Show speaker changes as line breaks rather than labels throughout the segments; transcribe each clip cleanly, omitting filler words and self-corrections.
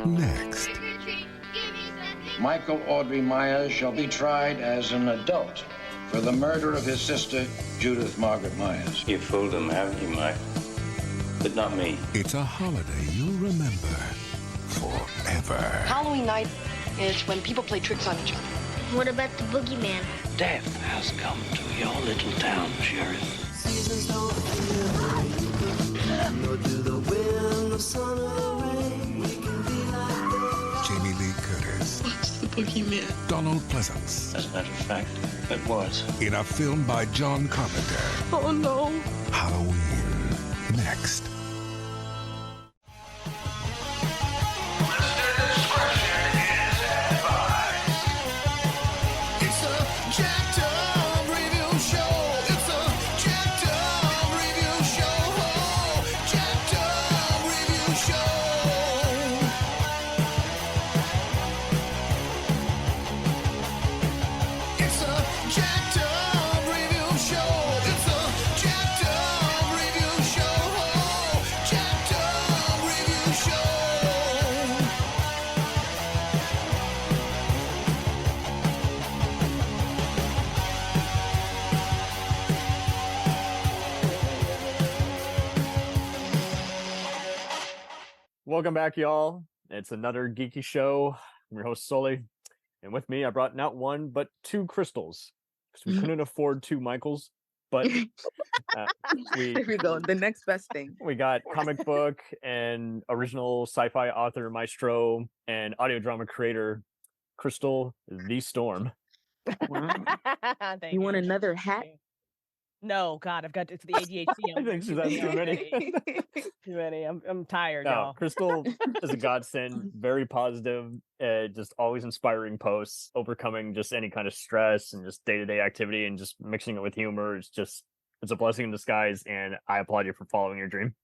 Next.
Michael Audrey Myers shall be tried as an adult for the murder of his sister, Judith Margaret Myers.
You fooled him, haven't you, Mike? But not me.
It's a holiday you'll remember forever.
Halloween night is when people play tricks on each other.
What about the boogeyman?
Death has come to your little town, Sheriff.
Seasons don't feel right. Nor do the wind, the sun, or the rain. We can be like that.
Jamie Lee Curtis.
What's the boogeyman?
Donald Pleasance.
As a matter of fact, it was.
In a film by John Carpenter.
Oh no.
Halloween. Next.
Welcome back, y'all. It's another geeky show. I'm your host, Sully. And with me, I brought not one, but two crystals. Because we couldn't afford two Michaels. But
there we go. The next best thing.
We got comic book and original sci-fi author, maestro, and audio drama creator, Crystal the Storm.
Wow. You want another hat?
No, God, I've got it's the ADHD.
I think she's had too many.
Too many. I'm tired,
No,
y'all.
Crystal is a godsend, very positive, just always inspiring posts, overcoming just any kind of stress and just day-to-day activity and just mixing it with humor. It's a blessing in disguise, and I applaud you for following your dream.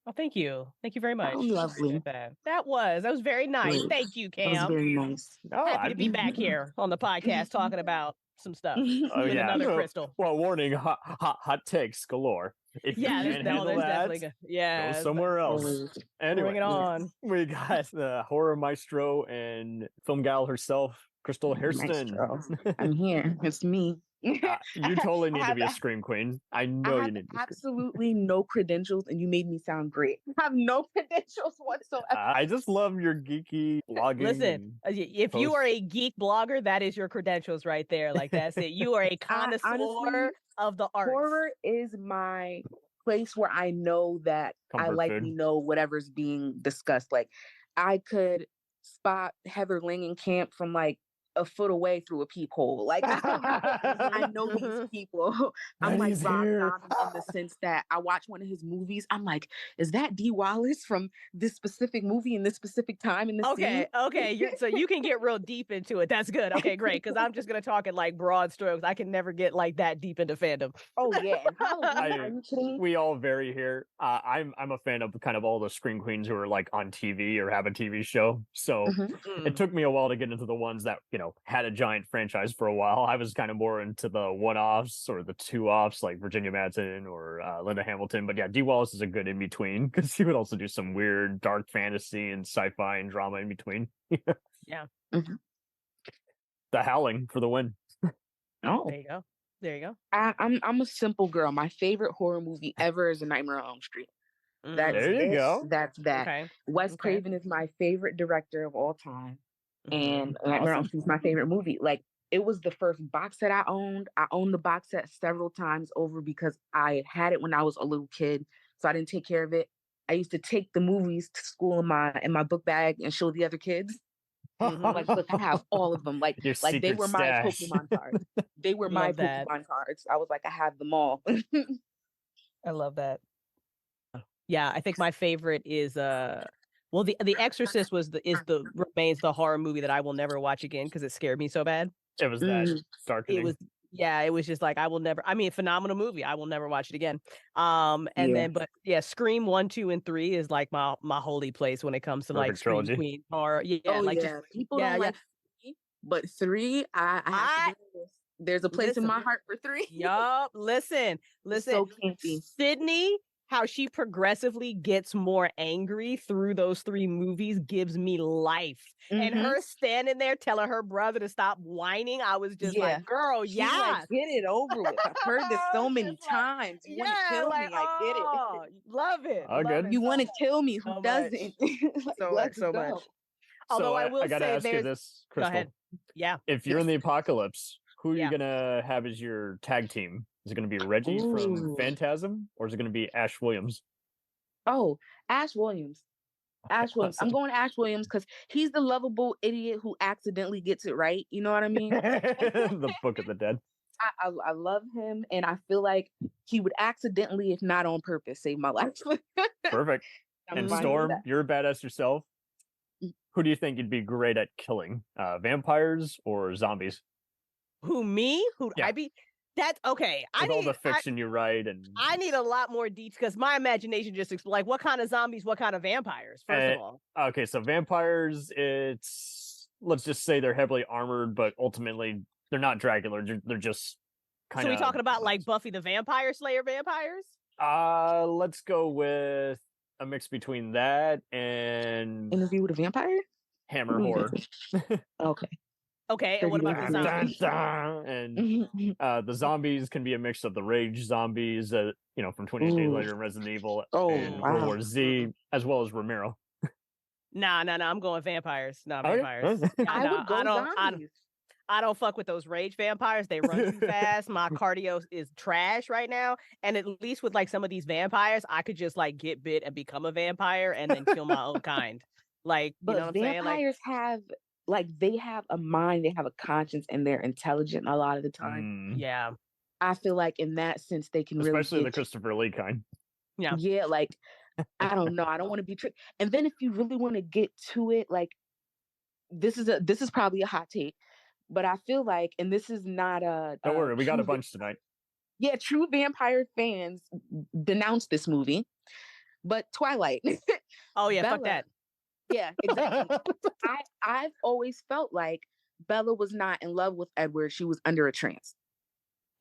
Oh, thank you. Thank you very much.
Oh, lovely.
That was very nice.
Great.
Thank you, Cam.
That was very nice.
Happy to be back here on the podcast talking about some stuff.
Oh,
with
yeah.
another crystal.
Well, warning, hot takes galore. If you can't handle
there's
that,
definitely good. Yeah,
go somewhere else. Anyway,
bring it on.
We got the horror maestro and film gal herself, Crystal Hairston.
I'm here. It's me.
You totally need to be a scream queen. I know you need to be
absolutely no credentials, and you made me sound great. I have no credentials whatsoever.
I just love your geeky blogging.
Listen, if you are a geek blogger, that is your credentials right there. Like, that's it. You are a connoisseur
honestly,
of the arts.
Horror is my place where I know that I likely know whatever's being discussed. Like, I could spot Heather Langenkamp from like a foot away through a peephole. Like, I know these people. I'm like Rob Zombie in the sense that I watch one of his movies. I'm like, is that Dee Wallace from this specific movie in this specific time in this scene?
Okay. So you can get real deep into it. That's good. Okay, great. Because I'm just going to talk in like broad strokes. I can never get like that deep into fandom.
Oh, yeah. Are you kidding me?
We all vary here. I'm a fan of kind of all the scream queens who are like on TV or have a TV show. So it took me a while to get into the ones that, had a giant franchise for a while. I was kind of more into the one-offs or the two-offs like Virginia Madsen or Linda Hamilton. But yeah, Dee Wallace is a good in-between because he would also do some weird dark fantasy and sci-fi and drama in between.
Yeah.
The Howling for the win.
Oh,
there you go.
I'm a simple girl. My favorite horror movie ever is A Nightmare on Elm Street.
There you go.
That's that.
Okay.
Wes Craven is my favorite director of all time. And Nightmare on Elm Street is my favorite movie. Like, it was the first box set I owned. I owned the box set several times over because I had it when I was a little kid, so I didn't take care of it. I used to take the movies to school in my book bag and show the other kids. Like, look, I have all of them. Like they were my Pokemon cards. They were my Pokemon cards. I was like, I have them all.
I love that. Yeah, I think my favorite is well, the Exorcist remains the horror movie that I will never watch again because it scared me so bad.
It was that dark.
It was just like, I will never. I mean, phenomenal movie. I will never watch it again. But Scream 1, 2, and 3 is like my holy place when it comes to like Scream Queen horror.
People don't like 3, but 3, I have to do this. There's a place in my heart for 3.
Yup. Listen.
So campy.
Sydney how she progressively gets more angry through those 3 movies gives me life. And her standing there telling her brother to stop whining, I was just like, girl,
She's like, get it over with. I've heard this so many times. You want to kill me? I get it.
Love it.
Oh, good.
You want to kill me? Who
So
doesn't? Like, let's
so
go.
much. Although
So
I will
gotta
say
ask you this,
Go
Crystal.
ahead. Yeah.
If you're in the apocalypse, who are you gonna have as your tag team? Is it gonna be Reggie from Phantasm, or is it gonna be Ash Williams?
Oh, Ash Williams. Ash Williams. I'm going Ash Williams because he's the lovable idiot who accidentally gets it right. You know what I mean?
The Book of the Dead.
I love him, and I feel like he would accidentally, if not on purpose, save my life.
Perfect. And Storm, you're a badass yourself. Who do you think you'd be great at killing? Vampires or zombies?
Who, me? Who
Yeah.
I be? That's okay.
With all the fiction you write, and
I need a lot more details because my imagination just like what kind of zombies, what kind of vampires. First of all,
okay, so vampires, let's just say they're heavily armored, but ultimately they're not Dracula. They're just kind of.
So we talking about like Buffy the Vampire Slayer vampires?
Let's go with a mix between that and
Interview with a Vampire.
Hammer horror.
Okay.
Okay, and what about the zombies?
And the zombies can be a mix of the Rage zombies, from 28 Days Later and Resident Evil and World War Z, as well as Romero.
Nah, I'm going vampires. No, vampires.
Okay.
I would go zombies.
I don't fuck with those rage vampires. They run too fast. My cardio is trash right now. And at least with like some of these vampires, I could just like get bit and become a vampire and then kill my own kind. Like,
but
you know what I'm saying?
Vampires have they have a mind, they have a conscience, and they're intelligent a lot of the time.
Yeah.
I feel like in that sense they can really
especially the Christopher Lee kind.
Yeah.
Yeah, like I don't know. I don't want to be tricked. And then if you really want to get to it, like this is probably a hot take, but I feel like, and this is not a
don't worry, we got a bunch tonight.
Yeah, true vampire fans denounce this movie, but Twilight.
Oh yeah,
Bella,
fuck that.
Yeah, exactly. I've always felt like Bella was not in love with Edward. She was under a trance.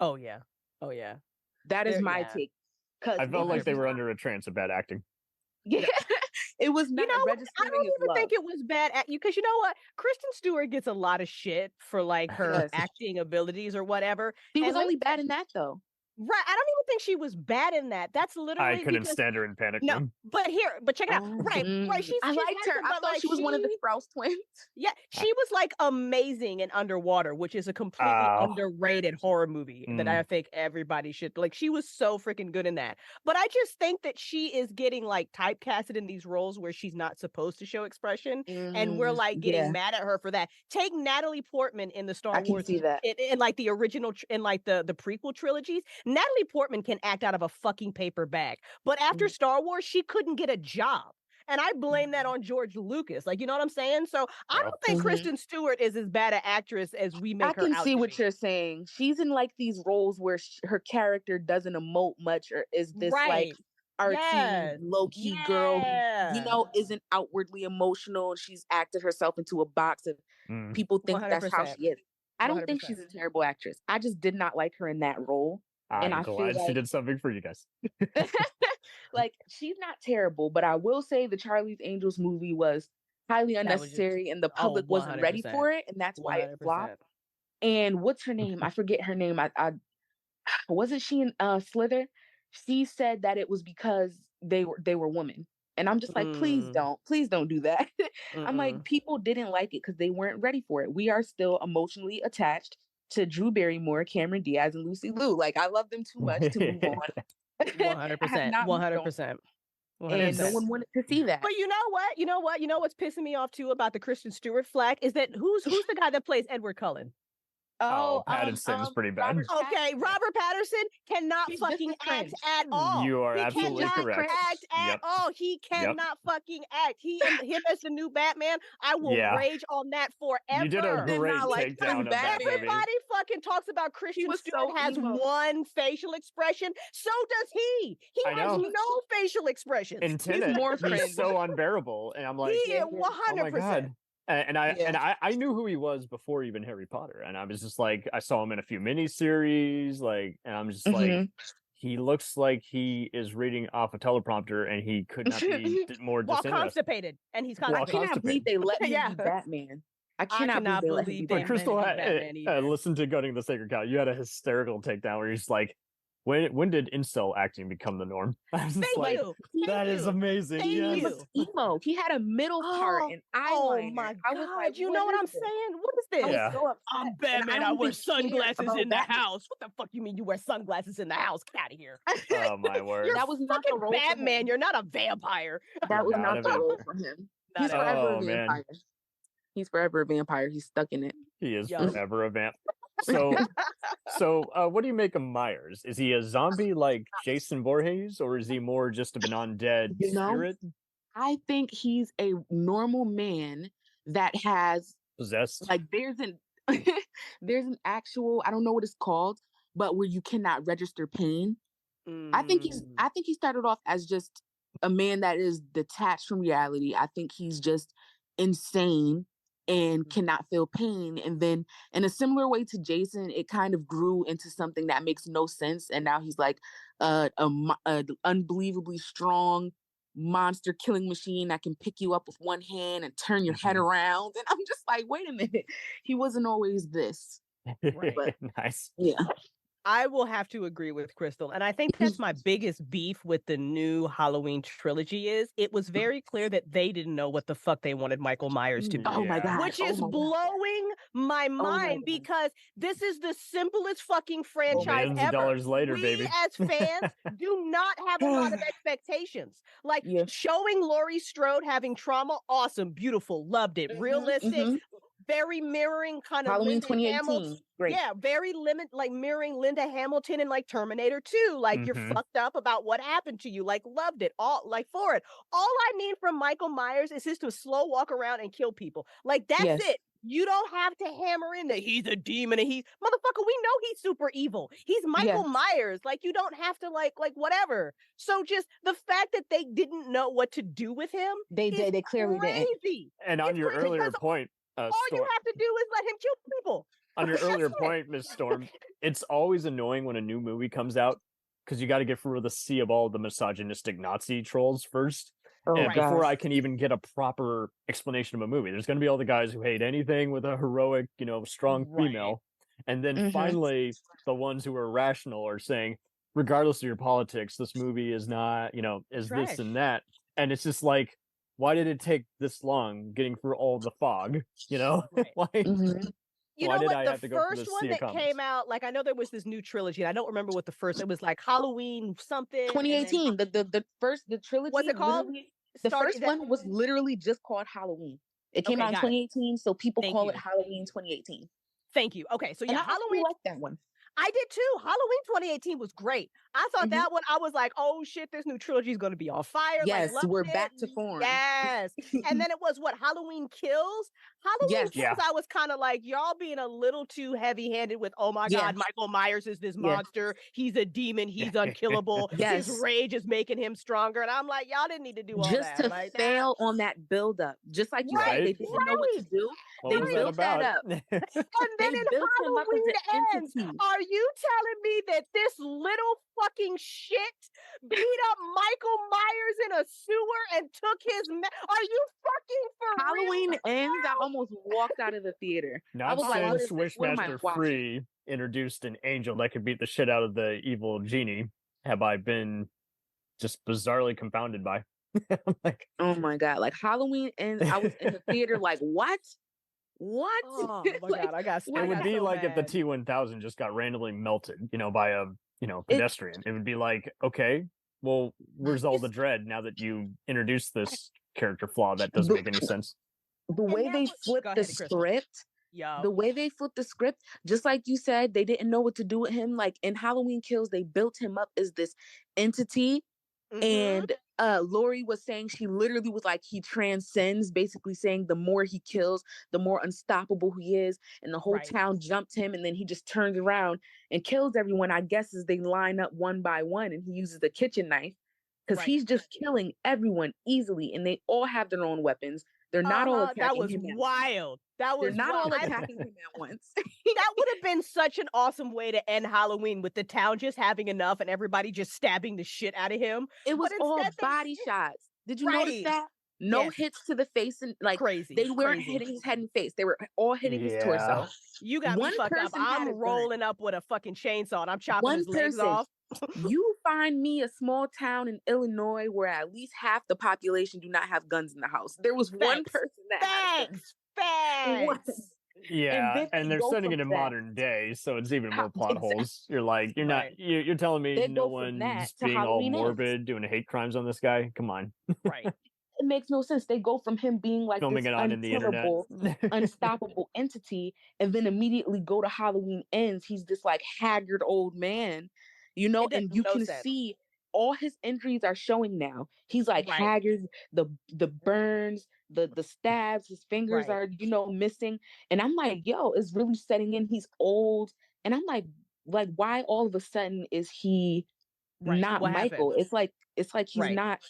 Oh yeah.
That is my take.
I felt like they were under a trance of bad acting.
Yeah, it was not registering.
I don't even think it was bad at you because you know what? Kristen Stewart gets a lot of shit for like her acting abilities or whatever.
She was only bad in that though.
Right. I don't even think she was bad in that. That's literally
I couldn't stand her in Panic Room.
But check it out. Right. She's
I liked her. I thought she was one of the Sprouse twins.
Yeah, she was like amazing in Underwater, which is a completely underrated horror movie that I think everybody should like. She was so freaking good in that. But I just think that she is getting like typecasted in these roles where she's not supposed to show expression, and we're like getting mad at her for that. Take Natalie Portman in the Star Wars. I can see that in like the original in like the prequel trilogies. Natalie Portman can act out of a fucking paper bag, but after Star Wars, she couldn't get a job. And I blame that on George Lucas. Like, you know what I'm saying? So I don't think Kristen Stewart is as bad an actress as we make her out. I can
see what you're saying. She's in like these roles where her character doesn't emote much, or is this like artsy, low-key girl who, isn't outwardly emotional, and she's acted herself into a box of people think 100%. That's how she is. I don't 100%. Think she's a terrible actress. I just did not like her in that role.
I'm glad she did something for you guys.
Like, she's not terrible, but I will say the Charlie's Angels movie was highly unnecessary and the public wasn't ready for it, and that's why it flopped. And what's her name? I forget her name. I wasn't she in Slither? She said that it was because they were women. And I'm just like, please don't do that. I'm like, people didn't like it because they weren't ready for it. We are still emotionally attached to Drew Barrymore, Cameron Diaz, and Lucy Liu. Like, I love them too much to move on.
100%. 100%.
And no one wanted to see that.
But you know what's pissing me off too about the Kristen Stewart flack is that who's the guy that plays Edward Cullen?
Pattinson's pretty bad.
Robert Pattinson cannot fucking act at all.
You are absolutely correct.
Act at all. He cannot fucking act. Him as the new Batman, I will rage on that forever.
You did a great takedown of that movie.
Everybody fucking talks about Kristen Stewart has one facial expression. So does he. He has no facial expression.
In Tenet, he's so unbearable, and I'm like,
100%.
Oh my God. And I knew who he was before even Harry Potter, and I was just like, I saw him in a few miniseries, like, and I'm just like, he looks like he is reading off a teleprompter, and he could not be more
While
disinterested.
constipated, and he's
I
constipated.
cannot believe they let him
Yeah.
be Batman. I
cannot
cannot believe they let him be
believe they
Batman.
Crystal,
let him be Batman either.
listen to Gunning the Sacred Cow. You had a hysterical takedown where he's like, when did incel acting become the norm? I was just
Thank
like,
you.
that
Thank
is
you.
amazing.
Thank
Yes.
He
you.
was emo. He had a middle part and
Oh
eyeliner.
my
I was
God!
like,
you
what
know what
is
I'm
this?
saying? What is
I
this?
was
Yeah.
so upset.
I'm
and
Batman. I
don't
wear
even care
sunglasses
about
in the
Batman.
house. What the fuck you mean you wear sunglasses in the house? Get out of here.
Oh my word.
You're
That was not the
fucking
role for
Batman.
him.
You're not a vampire.
That was
Not
not
a
the role
vampire.
for him.
Not
He's
at all.
forever
Oh,
a
man.
vampire. He's forever a vampire. He's stuck in it.
He is
Yo.
forever a vamp. So, what do you make of Myers? Is he a zombie like Jason Voorhees, or is he more just of an undead
You know?
spirit
I think he's a normal man that has
possessed?
like there's an there's an actual, I don't know what it's called, but where you cannot register pain. I think he started off as just a man that is detached from reality. I think he's just insane and cannot feel pain. And then in a similar way to Jason, it kind of grew into something that makes no sense. And now he's like a unbelievably strong monster killing machine that can pick you up with one hand and turn your head around. And I'm just like, wait a minute, he wasn't always this. But
Nice.
yeah.
I will have to agree with Crystal. And I think that's my biggest beef with the new Halloween trilogy is it was very clear that they didn't know what the fuck they wanted Michael Myers to be.
Oh my God.
Which is blowing my mind because this is the simplest fucking franchise
Millions of
ever.
dollars later,
we,
baby.
as fans, do not have a lot of expectations. Like showing Laurie Strode having trauma, awesome, beautiful, loved it, realistic. Very mirroring kind of
Halloween
Linda
2018.
Hamilton.
Great.
Yeah, very like mirroring Linda Hamilton and like Terminator 2. Like you're fucked up about what happened to you. Like loved it. All like for it. All I need from Michael Myers is just to slow walk around and kill people. Like that's it. You don't have to hammer in that he's a demon and he's motherfucker. We know he's super evil. He's Michael Myers. Like you don't have to like whatever. So just the fact that they didn't know what to do with him.
They clearly
crazy.
didn't.
And on your earlier point,
all you have to do is let him kill people.
On your earlier point, Miss Storm, it's always annoying when a new movie comes out because you got to get through the sea of all the misogynistic Nazi trolls first. And before I can even get a proper explanation of a movie, there's going to be all the guys who hate anything with a heroic, strong female. And then finally, the ones who are rational are saying, regardless of your politics, this movie is not, is
Trash.
this and that. And it's just like, why did it take this long getting through all the fog? Like,
you
why
know
did
what?
I
The
have to go through
first
this
one
sea of
that
comments?
came out, like I know there was this new trilogy, and I don't remember what the first. It was like Halloween something.
2018. The trilogy.
What's it called?
The first one was literally just called Halloween. It came out in 2018, so people call it Halloween 2018.
Thank you. Okay, so
And I
Halloween.
like that one.
I did too. Halloween 2018 was great. I thought that one, I was like, oh shit, this new trilogy is going to be on fire.
Yes,
like,
we're back to form.
Yes. And then it was what? Halloween Kills? Halloween Kills, I was kind of like, y'all being a little too heavy-handed with, oh my God, Michael Myers is this monster. He's a demon. He's unkillable. His rage is making him stronger. And I'm like, y'all didn't need to do all
just
that.
to fail on that build-up. Just like you said, they didn't know what to do. They built that up.
And then in Halloween Ends, are you telling me that this little fucking shit beat up Michael Myers in a sewer and took his are you fucking for
Halloween
real?
Ends, I almost walked out of the theater.
Not since Wishmaster Free introduced an angel that could beat the shit out of the evil genie have I been just bizarrely confounded by. Like,
oh my God, like Halloween Ends, I was in the theater like, what?
Oh my
like,
God, I got
it would be
so
like if the
mad.
T-1000 just got randomly melted, by a pedestrian. It would be like, okay, well, where's all the dread now that you introduced this character flaw that doesn't make any sense?
The way they flipped the script, just like you said, they didn't know what to do with him. Like in Halloween Kills, they built him up as this entity. And Laurie was saying she literally was like, he transcends, basically saying the more he kills, the more unstoppable he is. And the whole town jumped him, and then he just turns around and kills everyone, I guess, as they line up one by one, and he uses the kitchen knife because he's just killing everyone easily, and they all have their own weapons. They're not all
That
attacking
was
him at once.
wild. That
They're
was
not all
wild.
attacking him at once.
That would have been such an awesome way to end Halloween, with the town just having enough and everybody just stabbing the shit out of him.
It was
But
all
instead they-
body shots. Did you notice
Right.
that? No
Yes.
hits to the face, and like
Crazy.
they weren't
crazy.
hitting his head and face. They were all hitting his torso.
You got me
One
fucked up.
person had
I'm
a gun.
rolling up with a fucking chainsaw and I'm chopping
One
his legs
person.
off.
You find me a small town in Illinois where at least half the population do not have guns in the house. There was one
Facts.
person that had guns. One.
Facts.
Yeah, and they're
go
setting
from
it in
that-
modern day, so it's even more plot
Exactly.
holes. You're like, you're not,
Right.
you're telling me
They
no
go from
one's
that to
being all
Halloween Ends.
morbid, doing hate crimes on this guy? Come on,
Right.
It makes no sense. They go from him being like
filming
this
it on in the internet.
unkillable, unstoppable entity, and then immediately go to Halloween Ends. He's this like haggard old man, you know,
It does
and you
no
can
sense.
see all his injuries are showing now. He's like
Right.
haggard, the burns, the stabs, his fingers
Right.
are, you know, missing. And I'm like, yo, it's really setting in. He's old. And I'm like, why all of a sudden is he
Right.
not
What
Michael?
happened?
It's like he's
Right.
not.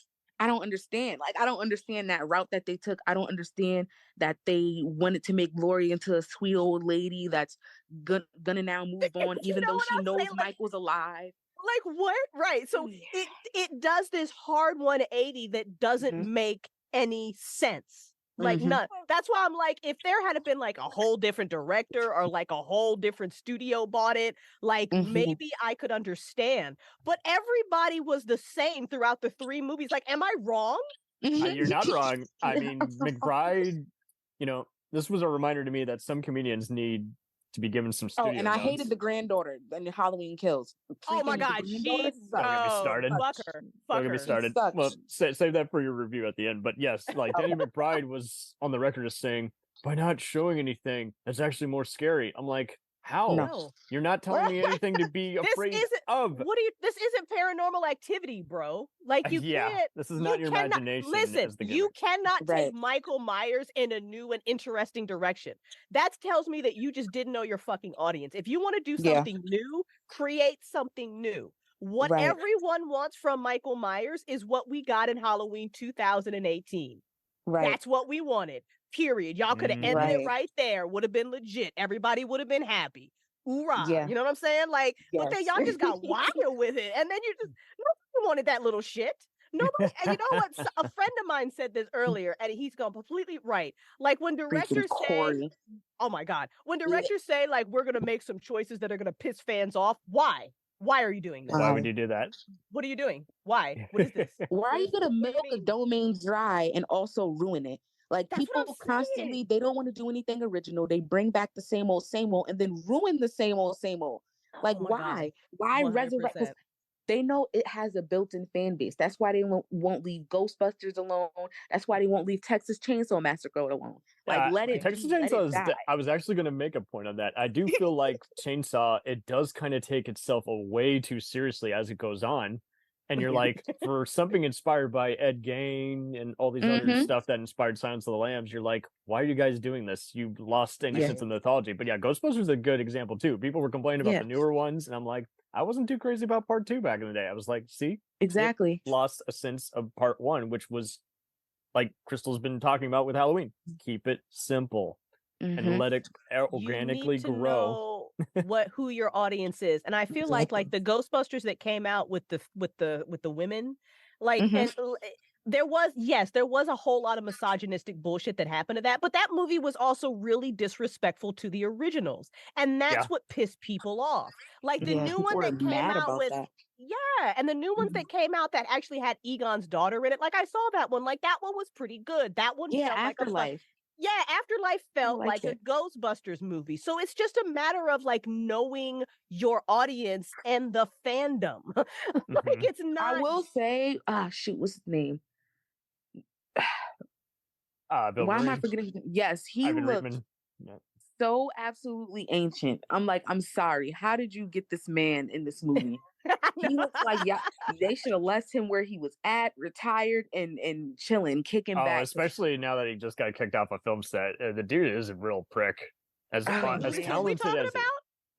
I don't understand. Like, I don't understand that route that they took. I don't understand that they wanted to make Lori into a sweet old lady that's gonna now move on,
You
even
know
though
what
she
I'm
knows
saying? Like-
Michael's alive.
Like what? Right. So it does this hard 180 that doesn't make any sense. Like
Mhm.
none. That's why I'm like, if there had been like a whole different director or like a whole different studio bought it, like
Mhm.
maybe I could understand. But everybody was the same throughout the 3 movies. Like, am I wrong?
You're not wrong. I mean, McBride, you know, this was a reminder to me that some comedians need to be given some
Oh,
studio
and I
notes.
hated the granddaughter in Halloween Kills.
Oh my
Freaking
God,
the
she
granddaughter
Don't get me
oh,
started.
fuck her.
Don't
Fuck
get me
her.
started.
sucks.
Well, save that for your review at the end. But yes, like Danny McBride was on the record as saying, by not showing anything, that's actually more scary. I'm like, how?
No.
You're not telling me anything to be
This
afraid
isn't
of.
what do you this isn't Paranormal Activity, bro. Like you
Yeah,
can't
this is not
you
your
cannot-
imagination
Listen,
as the
you
gimmick.
cannot
Right.
take Michael Myers in a new and interesting direction. That tells me that you just didn't know your fucking audience. If you want to do
Yeah.
something new, create something new. What
Right.
everyone wants from Michael Myers is what we got in Halloween 2018.
Right.
That's what we wanted. Period. Y'all could have ended
Right.
it right there. Would have been legit. Everybody would have been happy. Hoorah.
Yeah.
You know what I'm saying? Like, but then
Yes.
y'all just got wild with it. And then you just, nobody wanted that little shit. Nobody, and you know what? A friend of mine said this earlier, and he's gone completely right. Like when
Freaking
directors say,
Corey.
oh my God, when directors say, like, we're going to make some choices that are going to piss fans off, why? Why are you doing this?
Why would you do that?
What are you doing? Why? What is this?
Why are you gonna
What do you
milk a
mean?
domain dry and also ruin it? Like
That's what I'm
people constantly,
saying.
they don't want to do anything original. They bring back the same old, and then ruin the same old, Like
Oh my God.
why? Why resurrect? 'Cause
100%.
they know it has a built-in fan base. That's why they won't leave Ghostbusters alone. That's why they won't leave Texas Chainsaw Massacre alone. Like let it
Texas
be, let
Chainsaw
it
is.
die.
I was actually going to make a point on that. I do feel like Chainsaw, it does kind of take itself way too seriously as it goes on, and you're like, for something inspired by Ed Gein and all these other stuff that inspired Silence of the Lambs, you're like, why are you guys doing this? You lost any
Yeah.
sense of mythology. But yeah, Ghostbusters is a good example too. People were complaining about
Yeah.
the newer ones, and I'm like, I wasn't too crazy about part 2 back in the day. I was like, see,
Exactly.
lost a sense of part 1, which was like Crystal's been talking about with Halloween. Keep it simple and
Mhm.
let it
You
organically
need to
grow.
know who your audience is, and I feel like the Ghostbusters that came out with the women, like
Mhm.
there was a whole lot of misogynistic bullshit that happened to that, but that movie was also really disrespectful to the originals, and that's
Yeah.
what pissed people off. Like the
Yeah,
new
people
one
were
that came
mad
out
about
with.
that.
Yeah, and the new ones
Mhm.
that came out that actually had Egon's daughter in it, like I saw that one. Like that one was pretty good. That one
Yeah,
felt like a
Afterlife.
yeah, Afterlife felt
like
like a
it.
Ghostbusters movie. So it's just a matter of like knowing your audience and the fandom. Like
Mhm.
it's not
I will say, shoot, what's his name?
Bill
Why am I
Murray,
forgetting? Yes, he
Ivan
looked
Reitman. Yeah.
so absolutely ancient. I'm like, I'm sorry. How did you get this man in this movie? He looks like, yeah, they should have left him where he was at, retired and chilling, kicking
Oh,
back.
especially now that he just got kicked off a film set. The dude is a real prick. As
Oh,
as
man.
talented
talking
as
about?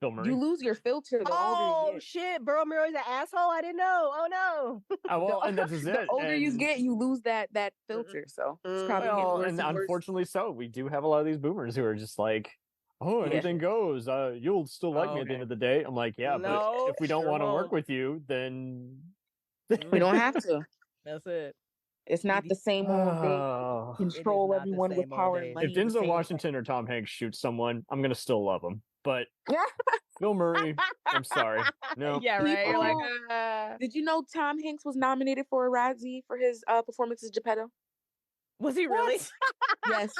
Bill Murray.
You lose your filter the older you
Oh
get.
shit, Bill Murray's an asshole. I didn't know. Oh no.
Well, and that's just
The
it.
older you
and-
get, you lose that filter. So it's probably getting
Well,
worse
and
and worse.
unfortunately so. We do have a lot of these boomers who are just like, oh,
Yeah.
anything goes. You'll still like me at the end of the day. I'm like, yeah,
No,
but if we don't
sure
want to work
won't.
with you, then
We don't have to.
That's it.
It's not the same old day.
Oh.
Control
not the
everyone with
same old
power
day.
and money.
If
in the
Denzel
same
Washington or Tom Hanks shoots someone, I'm gonna still love him. But Bill Murray, I'm sorry. No.
Yeah, right. You're like,
People- Did you know Tom Hanks was nominated for a Razzie for his performance as Geppetto?
was he really?
Yes.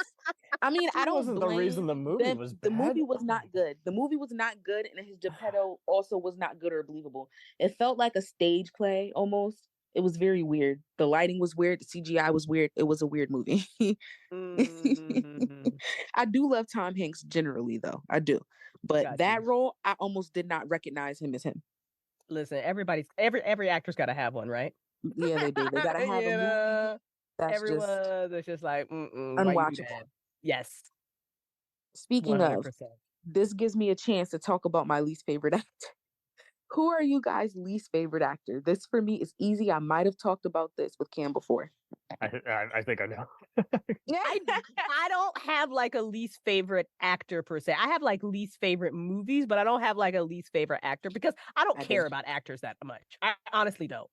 I mean, I
That
don't
wasn't the
blame
reason the movie
them.
was
The
bad.
movie was not good. The movie was not good, and his Geppetto also was not good or believable. It felt like a stage play almost. It was very weird. The lighting was weird. The CGI was weird. It was a weird movie.
Mhm.
I do love Tom Hanks generally, though. I do. But
Got
that
you.
role, I almost did not recognize him as him.
Listen, every actor's got to have one, right?
Yeah, they do. They gotta have a movie
know,
that's
everyone
just
is just like, why you do
unwatchable.
that? Yes,
Speaking
100%.
of, this gives me a chance to talk about my least favorite actor. Who are you guys' least favorite actor? This for me is easy. I might have talked about this with Cam before.
I think I know.
I don't have like a least favorite actor per se. I have like least favorite movies, but I don't have like a least favorite actor because I don't
I
care
do.
about actors that much. I honestly don't.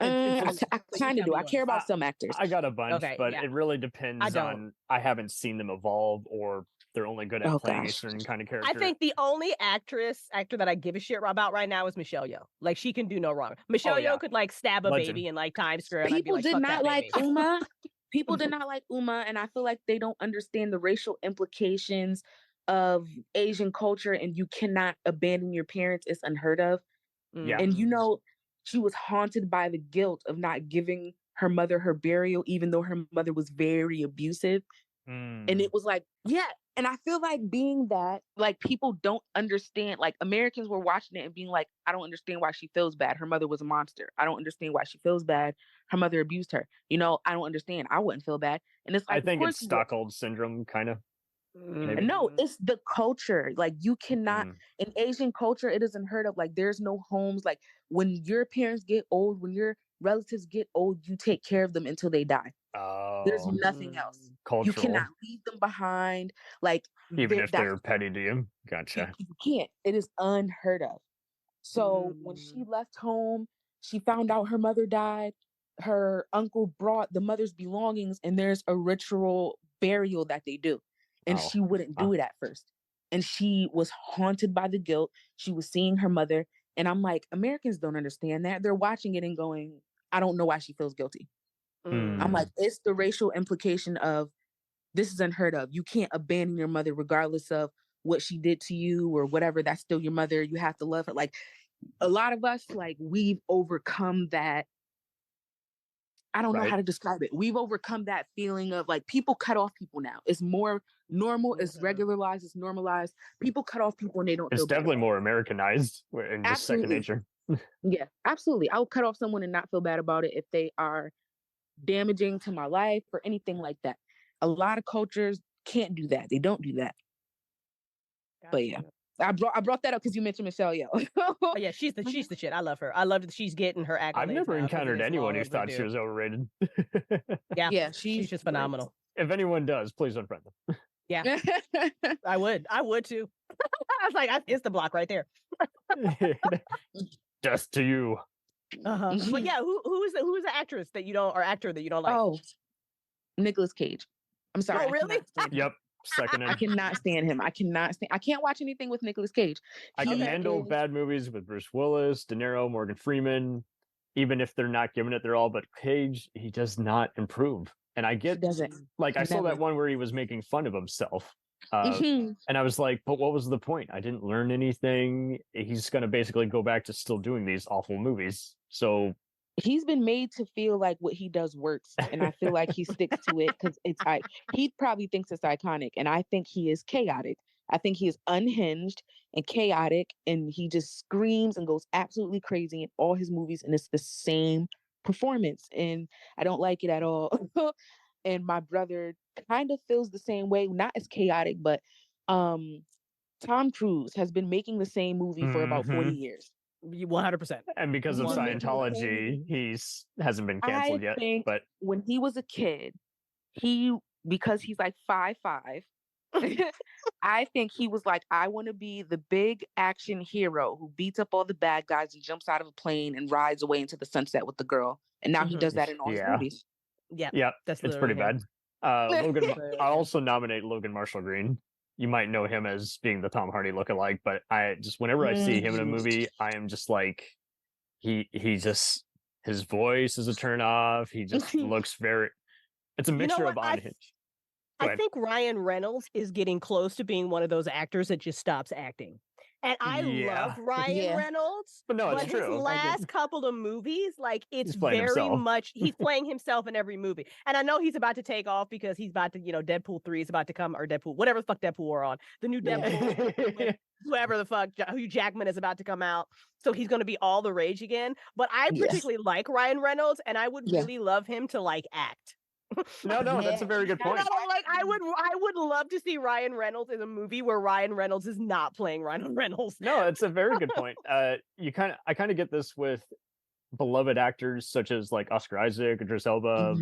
I
you
kind
tell
of do.
me
I
yours.
care about some actors.
I got a bunch,
Okay,
but
yeah.
it really depends
don't.
on. I haven't seen them evolve, or they're only good at
Oh,
playing a
gosh.
certain kind of character.
I think the only actor that I give a shit about right now is Michelle Yeoh. Like she can do no wrong. Michelle
yeah.
Yeoh could like stab a
Legend.
baby in like Times Square, and I'd be
People
like,
did
fuck
not
that
like
baby.
Uma. People did not like Uma, and I feel like they don't understand the racial implications of Asian culture, and you cannot abandon your parents. It's unheard of.
Yeah.
And you know, she was haunted by the guilt of not giving her mother her burial, even though her mother was very abusive. And it was like, yeah. And I feel like being that, like, people don't understand, like, Americans were watching it and being like, I don't understand why she feels bad. Her mother was a monster. I don't understand why she feels bad. Her mother abused her. You know, I don't understand. I wouldn't feel bad. And it's like,
I think
of
it's
course,
Stockholm syndrome, kind of. Maybe.
no, it's the culture. Like, you cannot, in Asian culture, it is unheard of. Like, there's no homes. Like, when your parents get old, when your relatives get old, you take care of them until they die. There's
Oh,
nothing else.
cultural.
You cannot leave them behind. Like,
Even if
that's
they're petty to you. Gotcha.
you can't. It is unheard of. So when she left home, she found out her mother died. Her uncle brought the mother's belongings, and there's a ritual burial that they do. And
Oh.
she wouldn't do it at first. And she was haunted by the guilt. She was seeing her mother. And I'm like, Americans don't understand that. They're watching it and going, I don't know why she feels guilty. I'm like, it's the racial implication of this is unheard of. You can't abandon your mother regardless of what she did to you or whatever. That's still your mother. You have to love her. Like, a lot of us, like, we've overcome that. I don't know how to describe it. We've overcome that feeling of, like, people cut off people now. It's more normal. It's regularized. It's normalized. People cut off people and they don't
It's
feel bad
definitely
about
more Americanized and just second
Absolutely.
nature.
Yeah, absolutely. I would cut off someone and not feel bad about it if they are damaging to my life or anything like that. A lot of cultures can't do that. They don't do that. But yeah, I brought that up because you mentioned Michelle Yeoh.
Oh yeah, she's the shit. I love her. I love that she's getting her accolades.
I've never
now 'cause it
encountered
is
anyone
long
who thought she
overdue.
was overrated.
Yeah,
she's
just
great.
phenomenal.
If anyone does, please unfriend them.
Yeah, I would too. I was like, it's the block right there.
Death to you.
But yeah, who is the actress that you don't, or actor that you don't like?
Oh, Nicolas Cage. I'm sorry.
Oh,
I
really?
cannot stand him.
Yep. Second
I cannot stand him. I can't watch anything with Nicolas Cage.
I can
He
handle
is-
bad movies with Bruce Willis, De Niro, Morgan Freeman, even if they're not giving it their all. But Cage, he does not improve. And I get,
doesn't.
like, I saw
Never.
that one where he was making fun of himself.
Mhm.
And I was like, but what was the point? I didn't learn anything. He's going to basically go back to still doing these awful movies. So
He's been made to feel like what he does works, and I feel like he sticks to it because it's like he probably thinks it's iconic, and I think he is chaotic. I think he is unhinged and chaotic, and he just screams and goes absolutely crazy in all his movies, and it's the same performance, and I don't like it at all. And my brother kind of feels the same way, not as chaotic, but Tom Cruise has been making the same movie for about 40 years.
100%.
And because of Scientology, he's hasn't been canceled yet.
Think
but
when he was a kid, because he's like 5'5", I think he was like, I want to be the big action hero who beats up all the bad guys and jumps out of a plane and rides away into the sunset with the girl. And now he does that in all his movies.
Yeah,
it's pretty bad. Logan, I also nominate Logan Marshall Green. You might know him as being the Tom Hardy lookalike, but I just whenever I see him in a movie, I am just like, he just his voice is a turn off. He just looks very. It's a mixture of unhinged.
I think Ryan Reynolds is getting close to being one of those actors that just stops acting. And I love Ryan Reynolds,
but
his last couple of movies, like it's very much he's playing himself in every movie. And I know he's about to take off because he's about to, Deadpool 3 is about to come, or Deadpool, whatever the fuck Deadpool we're on, the new Deadpool, whoever the fuck Hugh Jackman is about to come out. So he's going to be all the rage again. But I particularly like Ryan Reynolds, and I would really love him to like act.
No, that's a very good point.
Like I would love to see Ryan Reynolds in a movie where Ryan Reynolds is not playing Ryan Reynolds.
No, it's a very good point. I kind of get this with beloved actors such as like Oscar Isaac, Idris Elba,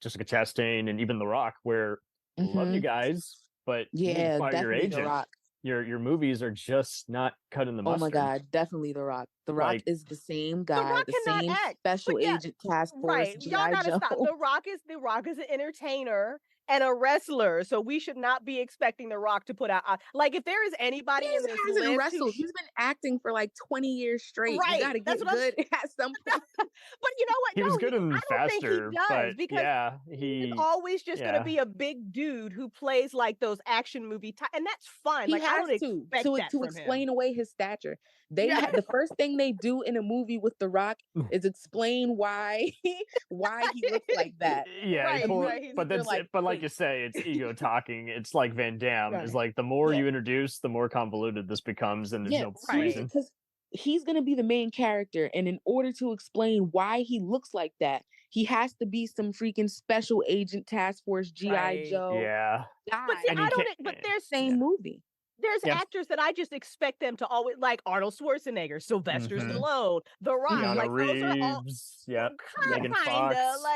Jessica Chastain, and even The Rock, where love you guys, but your agent. Your movies are just not cutting the mustard.
Oh my God, definitely The Rock. The Rock is the same guy, the same special agent task force.
Right, y'all gotta stop. The Rock is an entertainer and a wrestler, so we should not be expecting The Rock to put out like if there is anybody in this list
wrestled. He's been acting for like 20 years straight. Right, you gotta get good at some point.
But you know what?
He was good in Faster, but
because he's always just gonna be a big dude who plays like those action movie and that's fine.
He
like
has
I don't expect that
to
from
explain
him.
away his stature. The first thing they do in a movie with The Rock is explain why he looks like that.
Yeah, but like you say, it's ego talking. It's like Van Damme. It's like the more you introduce, the more convoluted this becomes, and there's no reason.
Because he's gonna be the main character, and in order to explain why he looks like that, he has to be some freaking special agent task force GI Joe.
Yeah.
But see, but there's
same movie.
There's actors that I just expect them to always like Arnold Schwarzenegger, Sylvester Stallone, The Rock,
like
Reeves,
those are all Megan Fox,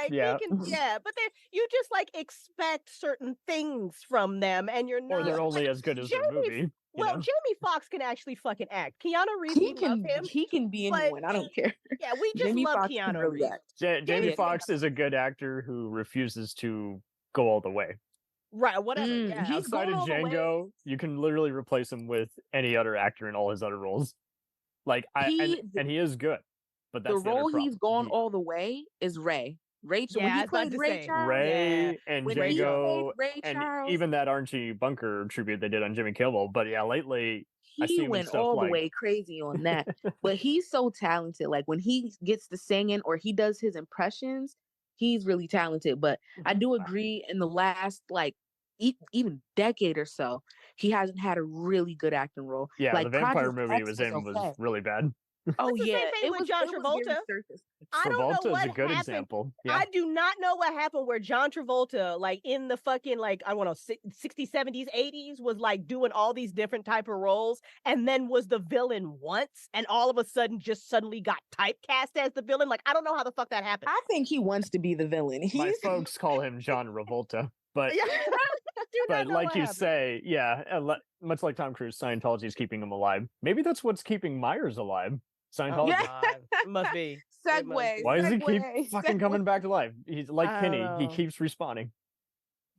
but you just like expect certain things from them, and you're not.
Or they're only as good as their movie.
Jamie Foxx can actually fucking act. Keanu Reeves, we love him.
He can be anyone. I don't care.
Yeah, we just love Keanu Reeves.
Jamie Foxx is a good actor who refuses to go all the way.
Right, whatever.
Outside of Django, you can literally replace him with any other actor in all his other roles. Like and he is good, but that's
the role he's gone all the way is Ray. Rachel, when he played Ray Charles,
and Django, and even that Archie Bunker tribute they did on Jimmy Kimmel. But lately
he went all the way crazy on that. But he's so talented. Like when he gets to singing or he does his impressions, he's really talented. But I do agree in the last even decade or so, he hasn't had a really good acting role.
Yeah,
like
the vampire movie he was in was really bad.
Oh
yeah,
it
was
was
John Travolta. I don't know what
is a good
happened.
Example. Yeah.
I do not know what happened where John Travolta, like in the fucking 60s, 70s, 80s, was like doing all these different type of roles, and then was the villain once, and all of a sudden just suddenly got typecast as the villain. Like I don't know how the fuck that happened.
I think he wants to be the villain.
My folks call him John Revolta, but but like you say, much like Tom Cruise, Scientology is keeping him alive. Maybe that's what's keeping Myers alive. Scientology.
It must be.
Segue.
Why does he keep fucking coming back to life? He's like Penny. He keeps respawning.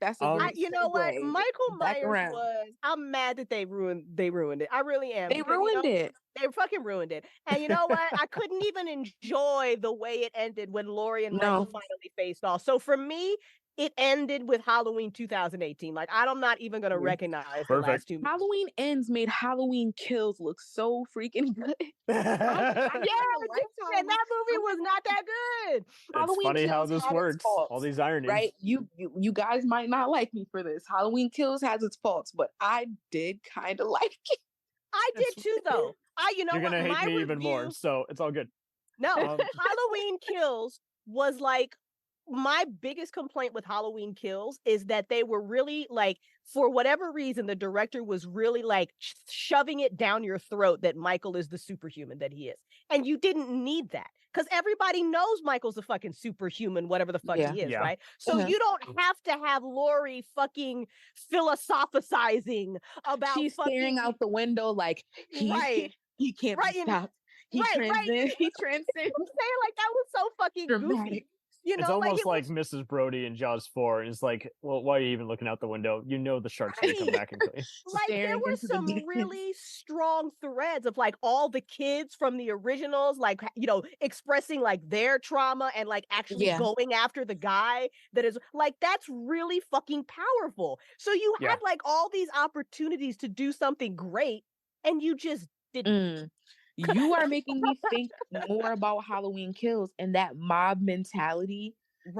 That's
you know what? Michael Myers was. I'm mad that they ruined it. I really am.
They ruined it.
They fucking ruined it. And you know what? I couldn't even enjoy the way it ended when Laurie and Michael finally faced off. So for me, it ended with Halloween 2018. Like I'm not even gonna recognize the last 2 movies.
Halloween Ends made Halloween Kills look so freaking good.
And that movie was not that good.
It's funny how this works. All these ironies,
right? You guys might not like me for this. Halloween Kills has its faults, but I did kind of like it.
I did too, though.
You're gonna hate me even more, so it's all good.
No, Halloween Kills was like my biggest complaint with Halloween Kills is that they were really like, for whatever reason, the director was really like shoving it down your throat that Michael is the superhuman that he is. And you didn't need that because everybody knows Michael's a fucking superhuman, whatever the fuck he is, right? So you don't have to have Laurie fucking philosophizing about
she's staring out the window like he can't be stopped. He transcends. He transcends.
I'm saying, like, that was so fucking
dramatic.
Goofy. You know,
it's almost like Mrs. Brody in Jaws 4. And it's like, well, why are you even looking out the window? You know the shark's going to come back and kill you.
Like, there were some really strong threads of like all the kids from the originals, like, you know, expressing like their trauma and like actually going after the guy that is like, that's really fucking powerful. So you had like all these opportunities to do something great and you just didn't.
You are making me think more about Halloween Kills and that mob mentality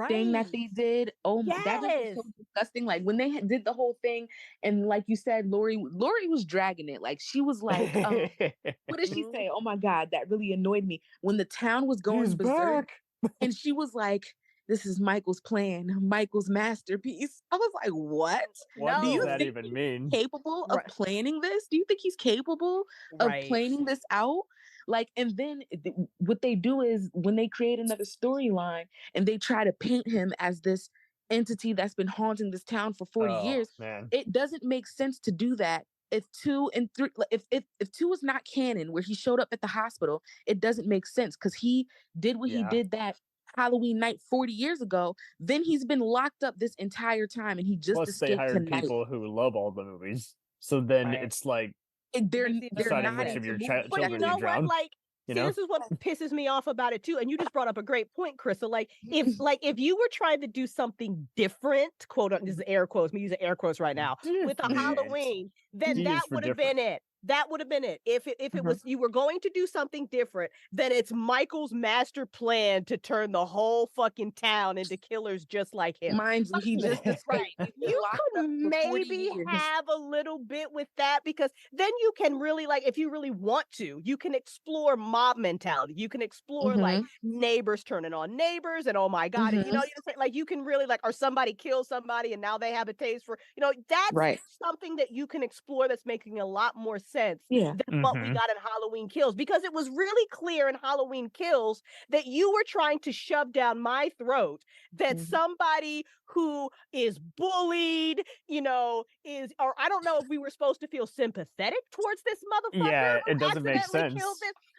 thing that they did. Oh, that was so disgusting. Like when they did the whole thing, and like you said, Laurie was dragging it. Like she was like, what did she say? Oh my God, that really annoyed me. When the town was going berserk, and she was like, "This is Michael's plan, Michael's masterpiece." I was like, "What?
What does that even mean?
Capable of planning this? Do you think he's capable of planning this out?" Like, and then what they do is when they create another storyline and they try to paint him as this entity that's been haunting this town for 40 years, it doesn't make sense to do that. If 2 and 3, if 2 is not canon, where he showed up at the hospital, it doesn't make sense because he did what he did that Halloween night 40 years ago. Then he's been locked up this entire time, and he just escaped
they hired
tonight.
People who love all the movies, so then it's like
they're
deciding
not
which of your
But
children
you know what?
drown.
Like,
You
see,
know?
this is what pisses me off about it too. And you just brought up a great point, Krista. Like, if you were trying to do something different, quote, this is air quotes, me using air quotes right now, with a Halloween, then that would have been it. That would have been it. If it was, you were going to do something different, then it's Michael's master plan to turn the whole fucking town into killers just like him.
Mind you, he just
right. You could maybe have a little bit with that, because then you can really, like, if you really want to, you can explore mob mentality. You can explore like neighbors turning on neighbors, and oh my God, and, you know, like you can really like, or somebody kills somebody and now they have a taste for, you know, that's something that you can explore that's making a lot more sense than what we got in Halloween Kills, because it was really clear in Halloween Kills that you were trying to shove down my throat that somebody who is bullied, you know, is, or I don't know if we were supposed to feel sympathetic towards this motherfucker.
Yeah, it doesn't make sense.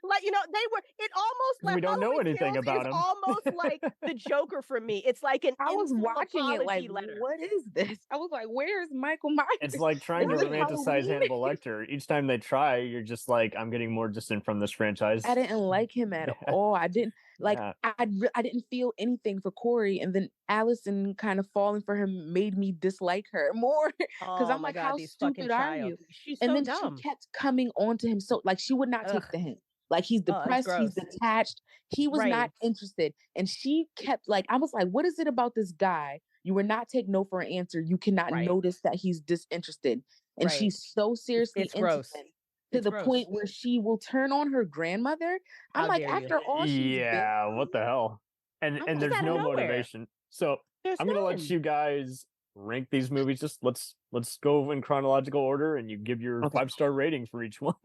Like, you know, they were, it almost like
we don't know anything
Kills
about
is
him.
almost like the Joker for me. It's like an
I was watching it like,
letter.
What is this? I was like, where's Michael Myers?
It's like trying to romanticize Hannibal Lecter. Each time they try, you're just like, I'm getting more distant from this franchise.
I didn't like him at all. I didn't like. I didn't feel anything for Corey, and then Allison kind of falling for him made me dislike her more, because I'm like, how stupid are you?
She's
and
so
then
dumb.
she kept coming on to him, so like she would not take the hint. Like, he's depressed, he's detached. He was not interested. And she kept like, I was like, what is it about this guy? You will not take no for an answer. You cannot notice that he's disinterested. And she's so seriously interested to the point where she will turn on her grandmother. I'm like, after all she's been
what the hell? And there's no motivation. So I'm going to let you guys rank these movies. Just let's go in chronological order, and you give your 5-star rating for each one.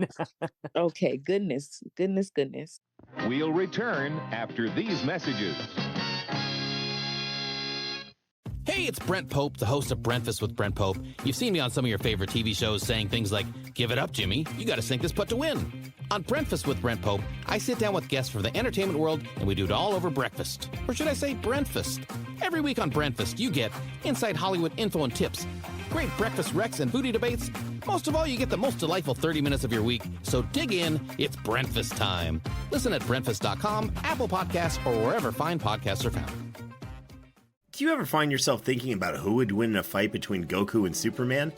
Okay, goodness.
We'll return after these messages.
Hey, it's Brent Pope, the host of Breakfast with Brent Pope. You've seen me on some of your favorite TV shows saying things like, "Give it up, Jimmy. You got to sink this putt to win." On Breakfast with Brent Pope, I sit down with guests from the entertainment world, and we do it all over breakfast. Or should I say Brentfast? Every week on Brentfast, you get inside Hollywood info and tips, great breakfast recs and foodie debates. Most of all, you get the most delightful 30 minutes of your week. So dig in. It's Brentfast time. Listen at Brentfast.com, Apple Podcasts, or wherever fine podcasts are found.
Do you ever find yourself thinking about who would win in a fight between Goku and Superman?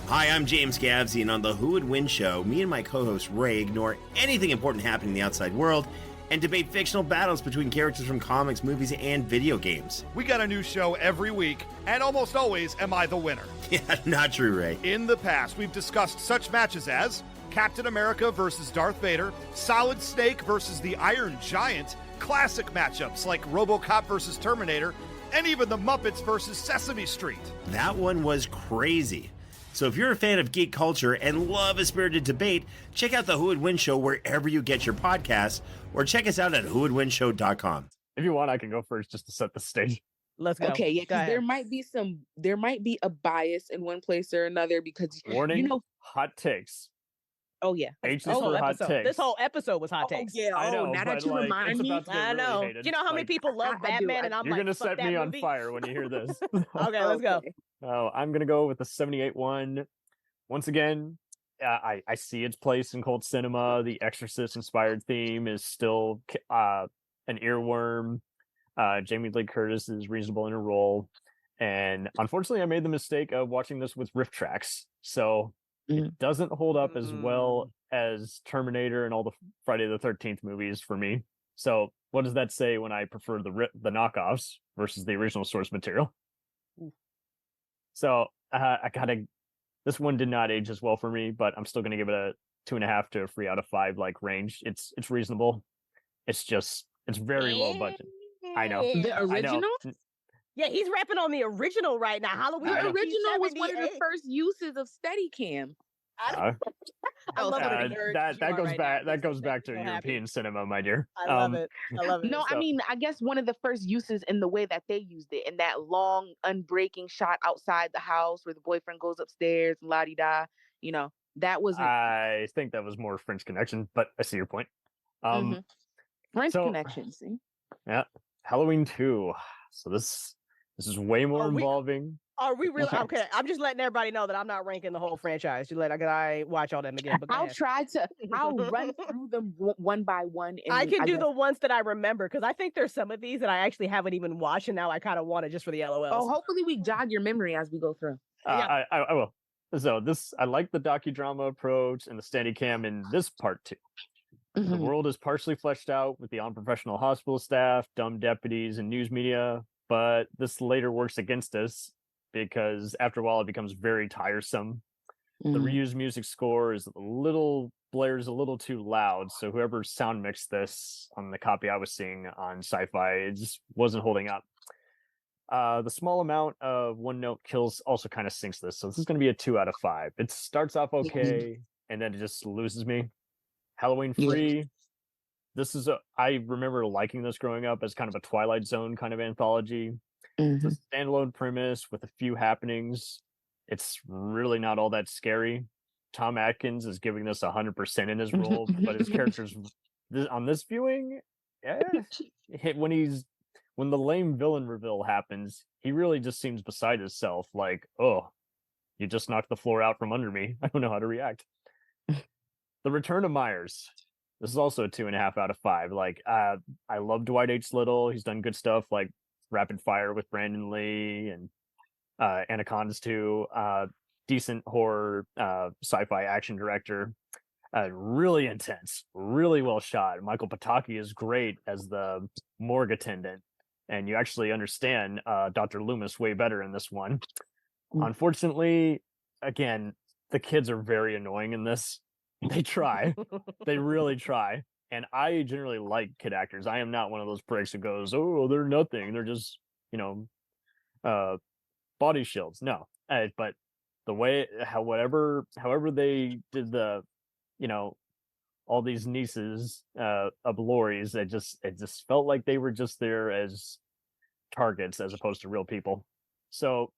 Hi, I'm James Gavsey, and on the Who Would Win show, me and my co-host Ray ignore anything important happening in the outside world and debate fictional battles between characters from comics, movies, and video games.
We got a new show every week, and almost always am I the winner.
Yeah, not true, Ray.
In the past, we've discussed such matches as Captain America versus Darth Vader, Solid Snake versus the Iron Giant, classic matchups like RoboCop versus Terminator, and even The Muppets versus Sesame Street.
That one was crazy. So if you're a fan of geek culture and love a spirited debate, check out the Who Would Win Show wherever you get your podcasts, or check us out at whowouldwinshow.com.
If you want, I can go first just to set the stage.
Let's go.
Okay, yeah, because there might be a bias in one place or another because
warning, hot takes.
Oh yeah,
H is for hot takes.
This whole episode was hot takes.
Yeah,
I know.
Now that you remind me,
I know.
Really
you know how many people love Batman, and I'm
you're
like,
gonna set me on fire when you hear this.
Okay, let's go.
Oh, I'm gonna go with the 78 one. Once again, I see its place in cult cinema. The Exorcist inspired theme is still an earworm. Jamie Lee Curtis is reasonable in her role, and unfortunately, I made the mistake of watching this with riff tracks, so it doesn't hold up as well as Terminator and all the Friday the 13th movies for me. So, what does that say when I prefer the knockoffs versus the original source material? So, this one did not age as well for me, but I'm still going to give it a 2.5 to a 3 out of 5 like range. It's reasonable. It's very low budget. I know.
The original?
Yeah, he's rapping on the original right now. Halloween.
The original was one of the first uses of Steadicam.
I love
that goes back to European cinema, my dear.
I love it.
No, I mean, I guess one of the first uses in the way that they used it, in that long, unbreaking shot outside the house where the boyfriend goes upstairs and la-di-da, that was.
I think that was more French Connection, but I see your point.
French Connection, see?
Yeah, Halloween 2. So this is way more involving.
Are we really okay? I'm just letting everybody know that I'm not ranking the whole franchise. I watch all them again. But
I'll run through them one by one.
I can do the ones that I remember because I think there's some of these that I actually haven't even watched, and now I kind of want it just for the LOLs.
Oh, hopefully we jog your memory as we go through.
I will. So I like the docudrama approach and the Steadicam in this part too. The world is partially fleshed out with the unprofessional hospital staff, dumb deputies, and news media, but this later works against us because after a while it becomes very tiresome. The reused music score blares a little too loud, so whoever sound mixed this on the copy I was seeing on Sci-Fi, it just wasn't holding up. The small amount of one-note kills also kind of sinks this, so this is going to be a 2 out of 5. It starts off okay, and then it just loses me. Halloween 3, I remember liking this growing up as kind of a Twilight Zone kind of anthology. It's a standalone premise with a few happenings. It's really not all that scary. Tom Atkins is giving this 100% in his role, but his character's on this viewing, when the lame villain reveal happens, he really just seems beside himself. Like, oh, you just knocked the floor out from under me. I don't know how to react. The Return of Myers. This is also a 2.5 out of 5. Like, I love Dwight H. Little. He's done good stuff like Rapid Fire with Brandon Lee and Anacondas 2. Decent horror, sci-fi action director. Really intense, really well shot. Michael Pataki is great as the morgue attendant, and you actually understand Dr. Loomis way better in this one. Unfortunately, again, the kids are very annoying in this. They try. They really try. And I generally like kid actors. I am not one of those pricks who goes, oh, they're nothing. They're just, body shields. No. But the way, however they did the, all these nieces of Laurie's, it just felt like they were just there as targets as opposed to real people. So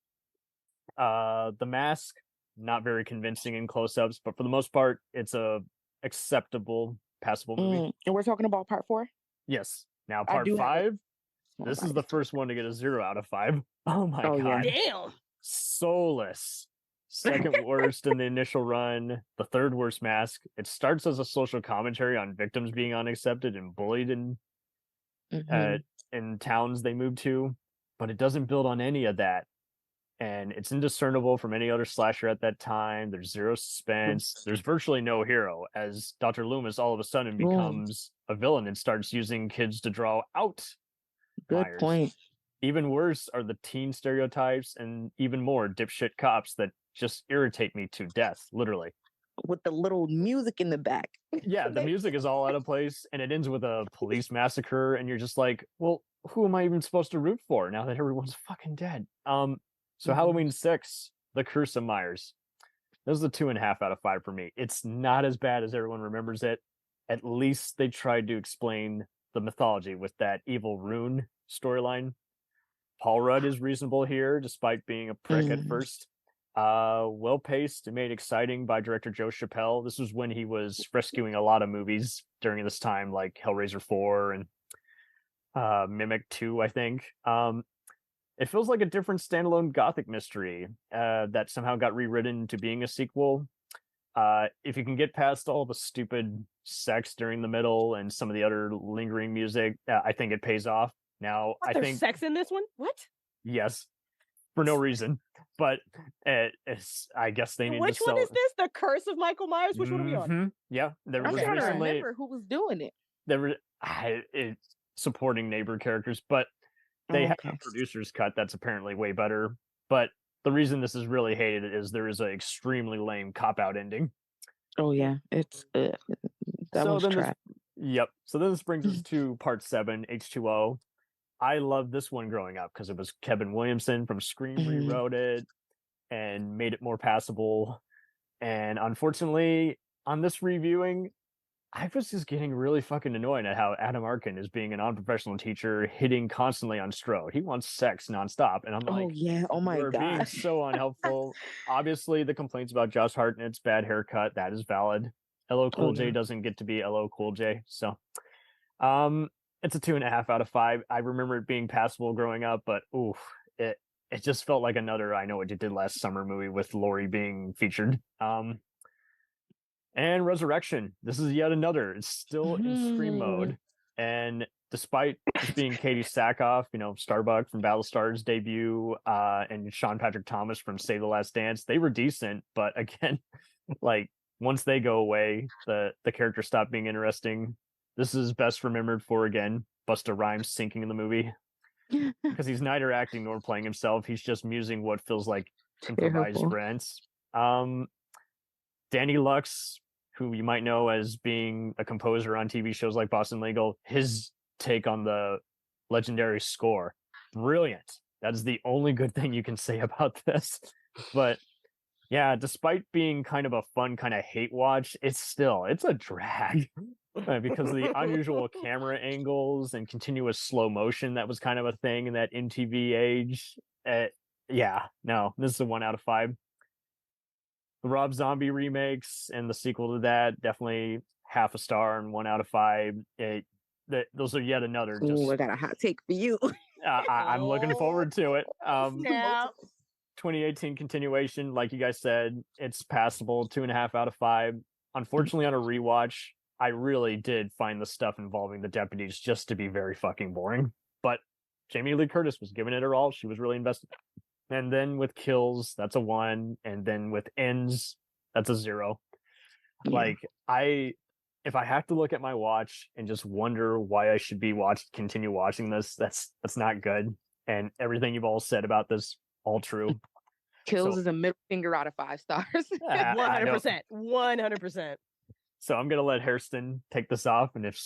The Mask, not very convincing in close-ups, but for the most part, it's a acceptable, passable movie.
And we're talking about part 4?
Yes. Now part 5, this is the first one to get a 0 out of 5. Oh my god.
Yeah. Damn.
Soulless. Second worst in the initial run. The third worst Mask. It starts as a social commentary on victims being unaccepted and bullied in towns they moved to, but it doesn't build on any of that. And it's indiscernible from any other slasher at that time. There's zero suspense. There's virtually no hero, as Dr. Loomis all of a sudden becomes a villain and starts using kids to draw out Myers.
Point.
Even worse are the teen stereotypes and even more dipshit cops that just irritate me to death, literally.
With the little music in the back.
Yeah, the music is all out of place, and it ends with a police massacre, and you're just like, well, who am I even supposed to root for now that everyone's fucking dead? So Halloween 6, The Curse of Myers. This is a 2.5 out of 5 for me. It's not as bad as everyone remembers it. At least they tried to explain the mythology with that evil rune storyline. Paul Rudd is reasonable here, despite being a prick at first. Well paced and made exciting by director Joe Chappelle. This was when he was rescuing a lot of movies during this time, like Hellraiser 4 and Mimic 2, I think. It feels like a different standalone gothic mystery that somehow got rewritten to being a sequel. If you can get past all the stupid sex during the middle and some of the other lingering music, I think it pays off. Now, I think
sex in this one. What?
Yes, for no reason. But it's, I guess they need
Which
to sell.
one is this? The Curse of Michael Myers? Which one are we on?
Yeah, there
I'm
was
trying to
recently
remember who was doing it.
there were supporting neighbor characters, but they have a producer's cut that's apparently way better. But the reason this is really hated is there is an extremely lame cop-out ending.
Oh yeah, it's that was trash.
Yep. So then this brings us to part 7, H2O. I loved this one growing up because it was Kevin Williamson from Scream rewrote it and made it more passable. And unfortunately, on this reviewing, I was just getting really fucking annoyed at how Adam Arkin is being an unprofessional teacher, hitting constantly on Strode. He wants sex nonstop. And I'm like,
oh yeah, oh my
you're being
god,
so unhelpful. Obviously, the complaints about Josh Hartnett's bad haircut, that is valid. LL Cool J doesn't get to be LL Cool J. So it's a 2.5 out of 5. I remember it being passable growing up, but oof, it just felt like another I Know What You Did Last Summer movie with Laurie being featured. And Resurrection. This is yet another. It's still in Scream mode. And despite just being Katie Sackhoff, Starbuck from Battlestar's debut, and Sean Patrick Thomas from Save the Last Dance, they were decent. But again, like once they go away, the characters stop being interesting. This is best remembered for, again, Busta Rhymes sinking in the movie. Because he's neither acting nor playing himself. He's just musing what feels like improvised rants. Danny Lux, who you might know as being a composer on TV shows like Boston Legal, his take on the legendary score, brilliant. That is the only good thing you can say about this. But yeah, despite being kind of a fun kind of hate watch, it's a drag. Because of the unusual camera angles and continuous slow motion that was kind of a thing in that MTV age. This is a 1 out of 5. The Rob Zombie remakes and the sequel to that, definitely half a star and 1 out of 5. Those are yet another.
I got a hot take for you.
I'm looking forward to it.
2018
continuation, like you guys said, it's passable, 2.5 out of 5. Unfortunately, on a rewatch, I really did find the stuff involving the deputies just to be very fucking boring. But Jamie Lee Curtis was giving it her all. She was really invested. And then with Kills, that's a 1. And then with Ends, that's a 0. Yeah. If I have to look at my watch and just wonder why I should be continue watching this, that's not good. And everything you've all said about this, all true.
Kills is a middle finger out of 5 stars.
100%. 100%.
So I'm gonna let Hairston take this off, and if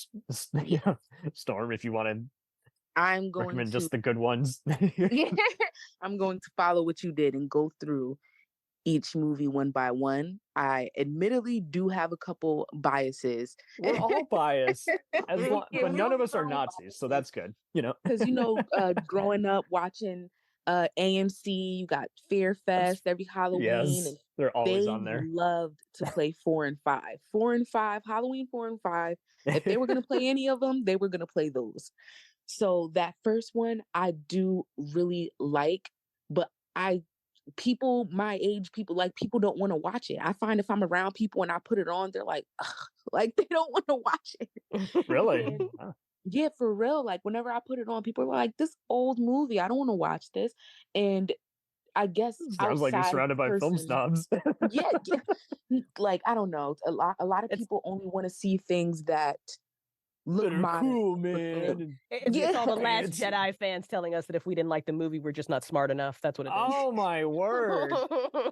Storm, if you want to, I'm going recommend just the good ones.
I'm going to follow what you did and go through each movie one by one. I admittedly do have a couple biases.
We're all biased, but none of us are Nazis, so that's good.
Because growing up watching AMC, you got Fear Fest every Halloween.
Yes,
and
they're always on there.
They loved to play 4 and 5. 4 and 5, Halloween 4 and 5. If they were going to play any of them, they were going to play those. So that first one, I do really like, but people my age, people don't want to watch it. I find if I'm around people and I put it on, they're like, ugh, like they don't want to watch it.
Really?
Yeah, for real. Like whenever I put it on, people are like, "This old movie, I don't want to watch this." And I guess
sounds like you're surrounded by film snobs.
yeah, like I don't know. A lot of people only want to see things that look
cool, man.
It's all the Last Jedi fans telling us that if we didn't like the movie, we're just not smart enough. That's what it is.
Oh my word!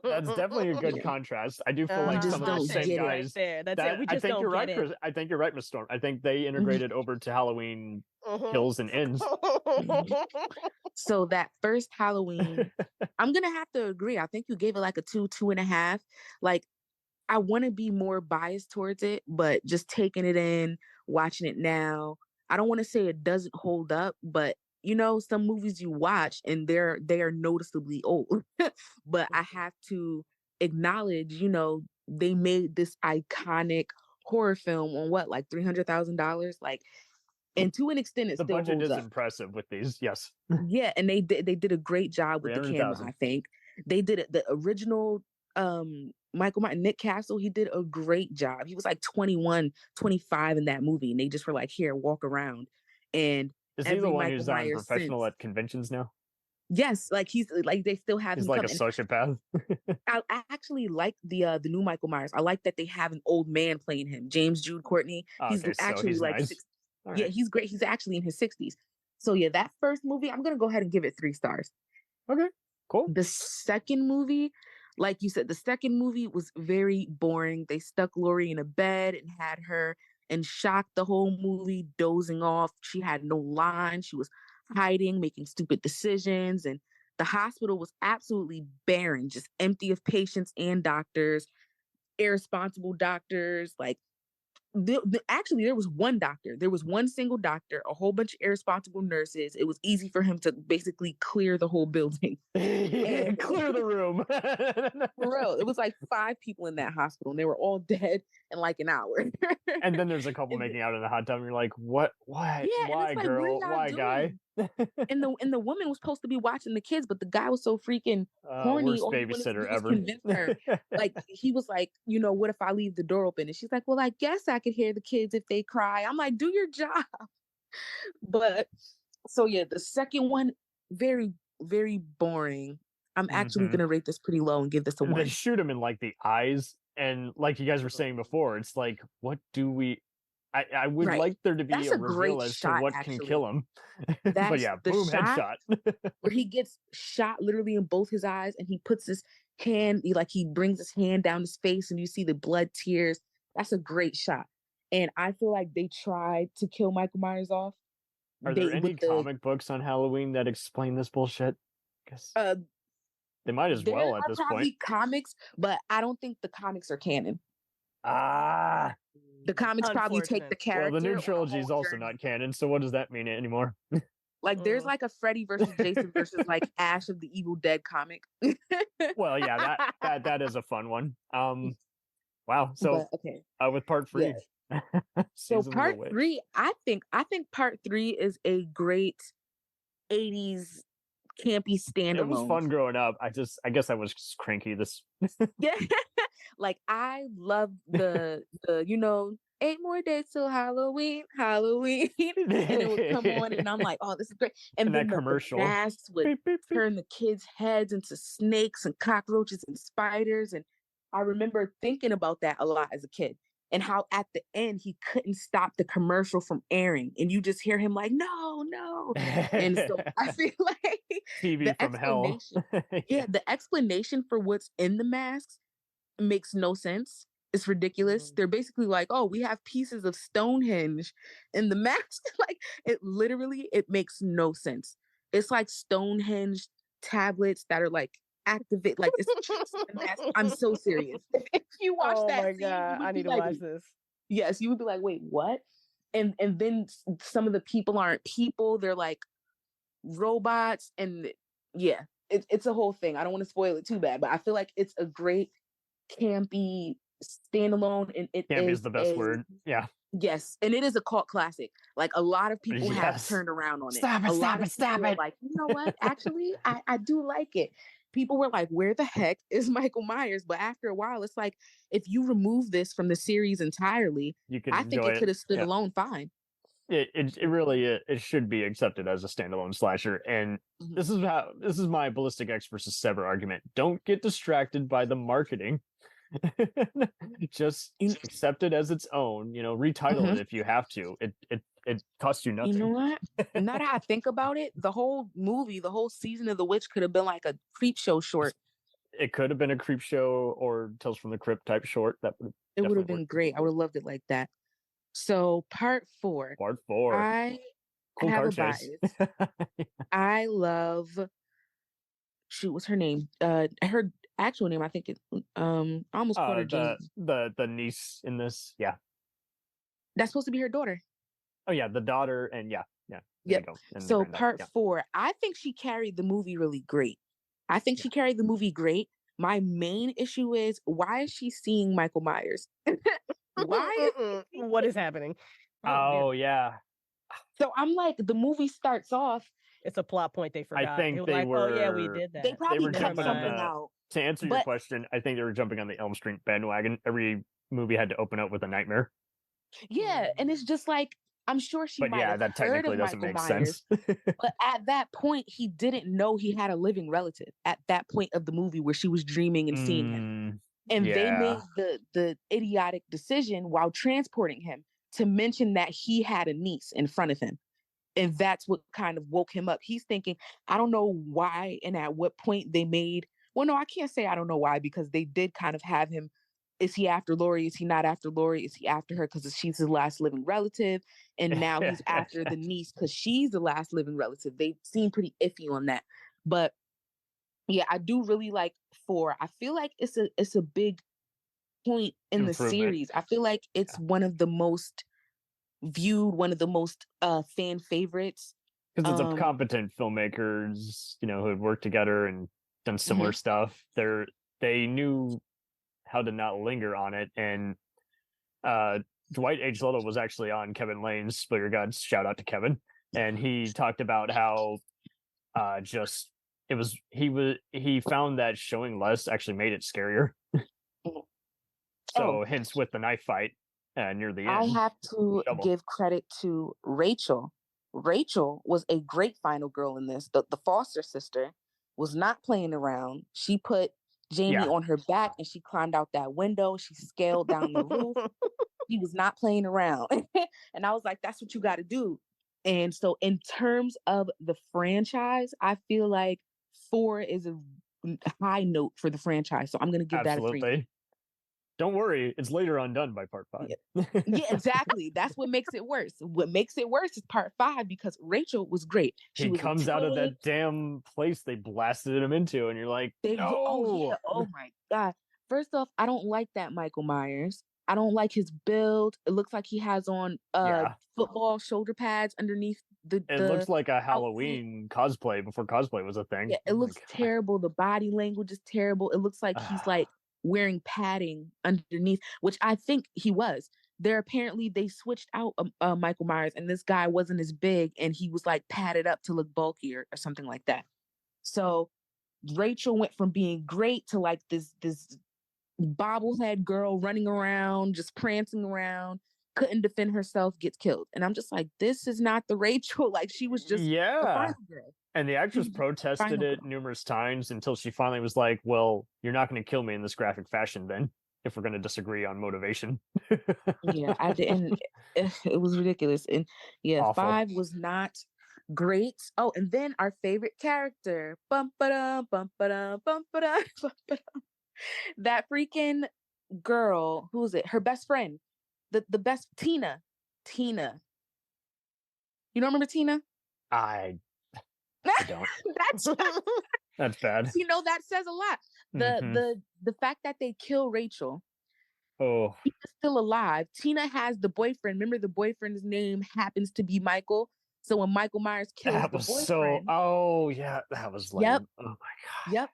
That's definitely a good contrast. I do feel like some of the same guys.
Right there. That's it. We just
I think
don't
you're
get
right,
it.
Chris. I think you're right, Miss Storm. I think they integrated over to Halloween kills and ends.
So that first Halloween, I'm gonna have to agree. I think you gave it like a 2.5. Like, I want to be more biased towards it, but just taking it in, watching it now, I don't want to say it doesn't hold up, but some movies you watch and they are noticeably old. But I have to acknowledge, they made this iconic horror film on what, like $300,000, like, and to an extent, it
The
still
budget
holds
is
up.
impressive with these. Yes.
Yeah, and they did a great job with the camera. I think they did it. The original Michael Myers, Nick Castle, he did a great job. He was like 21, 25 in that movie, and they just were like, "Here, walk around." And
is he the one
Michael
who's
Myers
professional
since,
at conventions now?
yes, like he's like they still have
He's
him
like
come.
a sociopath.
I actually like the new Michael Myers. I like that they have an old man playing him, James Jude Courtney. He's
Okay, so
actually
he's
like
nice.
60.
All
Yeah,
right.
he's great. He's actually in his 60s. So yeah, that first movie, I'm gonna go ahead and give it 3 stars.
Okay, cool.
The second movie, like you said, the second movie was very boring. They stuck Laurie in a bed and had her in shock the whole movie, dozing off. She had no line. She was hiding, making stupid decisions, and the hospital was absolutely barren, just empty of patients and doctors, irresponsible doctors. Like, actually, there was one doctor. There was one single doctor, a whole bunch of irresponsible nurses. It was easy for him to basically clear the whole building.
And clear the room.
For real, it was like 5 people in that hospital, and they were all dead in like an hour.
And then there's a couple making out in the hot tub, and you're like, "What? Why?
Yeah,
Why,
and it's like,
girl? Why, guy?"
and the woman was supposed to be watching the kids, but the guy was so freaking horny.
Worst
All he wanted to
babysitter
do was
ever.
convince her. Like, he was like, what if I leave the door open? And she's like, well, I guess I could hear the kids if they cry. I'm like, do your job. But so yeah, the second one, very, very boring. I'm actually gonna rate this pretty low and give this a 1.
They shoot him in like the eyes, and like you guys were saying before, it's like, what do we? I would like there to be
That's
a
a great
reveal as to
shot,
what
actually.
can kill him. But
That's
yeah,
the
boom,
shot
headshot.
where he gets shot literally in both his eyes, and he puts his hand, he brings his hand down his face, and you see the blood tears. That's a great shot. And I feel like they tried to kill Michael Myers off.
Are there any comic books on Halloween that explain this bullshit? Because they might as well at this
probably
point.
Comics, but I don't think the comics are canon. The comics probably take the character.
Well, the new trilogy is also not canon, so what does that mean anymore?
Like, there's like a Freddy versus Jason versus like Ash of the Evil Dead comic.
Well, yeah, that is a fun one. Wow. So
okay,
with part 3.
Yeah. So part 3, I think part 3 is a great 80s campy standalone.
It was fun growing up. I guess I was just cranky.
Yeah. Like, I love the 8 more days till Halloween, and it would come on, and I'm like, oh, this is great. And then
that commercial
the masks would turn the kids' heads into snakes and cockroaches and spiders. And I remember thinking about that a lot as a kid, and how at the end he couldn't stop the commercial from airing, and you just hear him like, no. And so I feel like
TV from hell.
Yeah, the explanation for what's in the masks makes no sense. It's ridiculous. They're basically like, oh, we have pieces of Stonehenge in the mask. Like, it makes no sense. It's like Stonehenge tablets that are like activate, like it's the mask. I'm so serious. If you watch that,
my God, I need to watch this.
Yes, you would be like, wait, what? And then some of the people aren't people; they're like robots, and yeah, it's a whole thing. I don't want to spoil it too bad, but I feel like it's a great campy standalone, and
campy is the best word. Yeah.
Yes, and it is a cult classic. Like, a lot of people have turned around on it. Stop it! Like, you know what? Actually, I do like it. People were like, where the heck is Michael Myers? But after a while, it's like, if you remove this from the series entirely, I think it could have stood alone fine.
It really it should be accepted as a standalone slasher. And this is my Ballistic X versus Sever argument. Don't get distracted by the marketing. Just accept it as its own, retitle it if you have to. It costs you nothing.
You know what? Now that I think about it, the whole movie, the whole season of The Witch could have been like a creep show short.
It could have been a creep show or Tales from the Crypt type short. It
would have been great. I would have loved it like that. So part 4.
Part 4. Cool
I have
car
a
chase.
bias. I love. Shoot, what's her name? Her actual name, I think it. I almost called her Jamie.
The niece in this, yeah.
That's supposed to be her daughter.
Oh yeah, the daughter, and yeah. There
Yep.
you go. And the
So
granddaughter,
part
yeah.
4, I think she carried the movie really great. I think she carried the movie great. My main issue is, why is she seeing Michael Myers? Why?
What is happening?
Oh yeah.
So I'm like, the movie starts off.
It's a plot point they forgot.
I think
they were
they
like,
were.
oh yeah, we did that.
They probably
were
cut
jumping on
something out.
To answer your question, I think they were jumping on the Elm Street bandwagon. Every movie had to open up with a nightmare.
Yeah, and it's just like, I'm sure she
But
might
yeah,
have
that
heard
technically
of
doesn't
Michael
make
Myers,
sense.
but at that point, he didn't know he had a living relative. At that point of the movie where she was dreaming and seeing him, and they made the idiotic decision while transporting him to mention that he had a niece in front of him, and that's what kind of woke him up. He's thinking, I don't know why and at what point they made. Well, no, I can't say I don't know why, because they did kind of have him. Is he after Lori? Is he not after Lori? Is he after her because she's his last living relative? And now he's after the niece because she's the last living relative. They seem pretty iffy on that. But yeah, I do really like 4. I feel like it's a big point in the series. I feel like it's one of the most viewed, one of the most fan favorites.
Because it's a competent filmmakers, who had worked together and done similar stuff. They knew how to not linger on it, and Dwight H. Little was actually on Kevin Lane's Spill Your Guts. Shout out to Kevin, and he talked about how he found that showing less actually made it scarier. So hence with the knife fight near the end,
I have to give credit to Rachel. Rachel was a great final girl in this. The foster sister was not playing around. She put Jamie on her back and she climbed out that window. She scaled down the roof. He was not playing around. And I was like, that's what you got to do. And so in terms of the franchise, I feel like 4 is a high note for the franchise. So I'm going to give that a 3.
Don't worry, it's later on done by part 5.
Yeah, exactly. That's what makes it worse. What makes it worse is part 5, because Rachel was great.
He comes out of that damn place they blasted him into, and you're like, no.
Oh my God. First off, I don't like that Michael Myers. I don't like his build. It looks like he has on football shoulder pads underneath
it looks like a Halloween cosplay before cosplay was a thing.
Yeah, it looks terrible. The body language is terrible. It looks like he's like wearing padding underneath, which I think he was. They switched out Michael Myers, and this guy wasn't as big, and he was like padded up to look bulkier or something like that. So Rachel went from being great to like this bobblehead girl running around, just prancing around, couldn't defend herself, gets killed. And I'm just like, this is not the Rachel. Like, she was just a final girl.
And the actress protested it numerous times until she finally was like, well, you're not going to kill me in this graphic fashion then, if we're going to disagree on motivation.
Yeah, I didn't. It was ridiculous. And yeah, awful. 5 was not great. Oh, and then our favorite character. Bum-ba-dum, bum-ba-dum, bum-ba-dum, bum-ba-dum. That freaking girl, who is it? Her best friend. The best, Tina. You don't remember Tina?
I don't. That's bad.
That says a lot. The fact that they kill Rachel.
Oh,
she's still alive. Tina has the boyfriend. Remember, the boyfriend's name happens to be Michael. So when Michael Myers kills
that was the boyfriend, that was lame.
Yep.
Oh my God.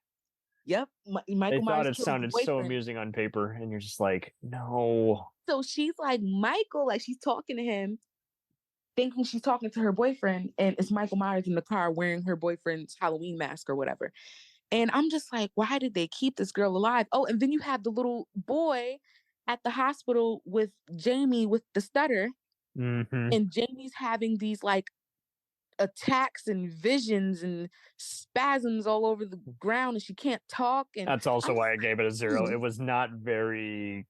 Yep. Michael
they
Myers
thought it sounded so amusing on paper, and you're just like, no.
So she's like, Michael, like she's talking to him, thinking she's talking to her boyfriend, and it's Michael Myers in the car wearing her boyfriend's Halloween mask or whatever. And I'm just like, why did they keep this girl alive? Oh, and then you have the little boy at the hospital with Jamie with the stutter. And Jamie's having these like attacks and visions and spasms all over the ground, and she can't talk. And
that's also why I gave it a 0. It was not very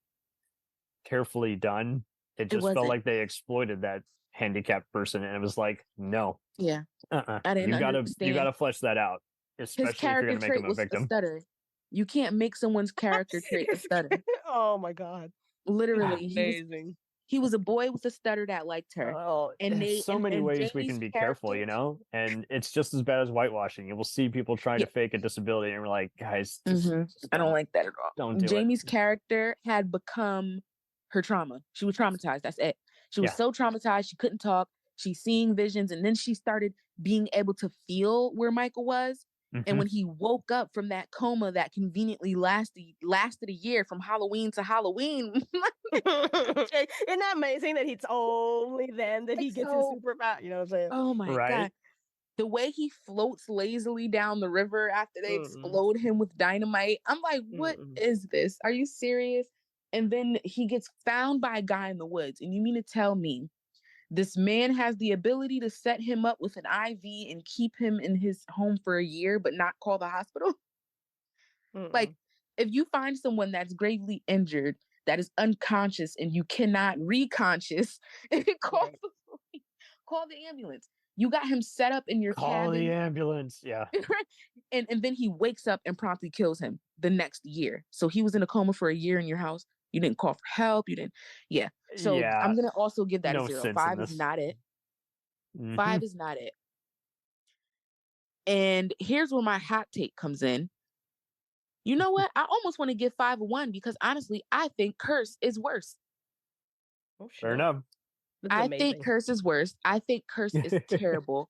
carefully done. It just felt like they exploited that handicapped person, and it was like, no.
Yeah.
I didn't understand. You gotta flesh that out, especially if you're gonna make him a victim.
Stutter. You can't make someone's character trait a stutter.
Oh my God.
Literally.
Amazing.
He was a boy with a stutter that liked her.
And there's so many ways we can be careful, you know? And it's just as bad as whitewashing. You will see people trying to fake a disability, and we're like, guys, just
I don't like that at all.
Don't do
Jamie's character had become her trauma. She was traumatized. That's it. She was so traumatized, she couldn't talk. She's seeing visions, and then she started being able to feel where Michael was. And when he woke up from that coma that conveniently lasted a year from Halloween to Halloween.
Isn't that amazing that it's only then that he gets his superpower? You know what I'm saying?
Oh my God. The way he floats lazily down the river after they explode him with dynamite. I'm like, what is this? Are you serious? And then he gets found by a guy in the woods. And you mean to tell me this man has the ability to set him up with an IV and keep him in his home for a year, but not call the hospital? Like, if you find someone that's gravely injured, that is unconscious, and you cannot reconscious, call the ambulance. You got him set up in your cabin.
Call the ambulance, yeah.
and then he wakes up and promptly kills him the next year. So he was in a coma for a year in your house. You didn't call for help. You didn't. Yeah. So I'm going to also give that a 0. 5 is not it. 5 is not it. And here's where my hot take comes in. You know what? I almost want to give 5 a 1 because honestly, I think Curse is worse.
Fair enough.
I think Curse is worse. I think Curse is terrible.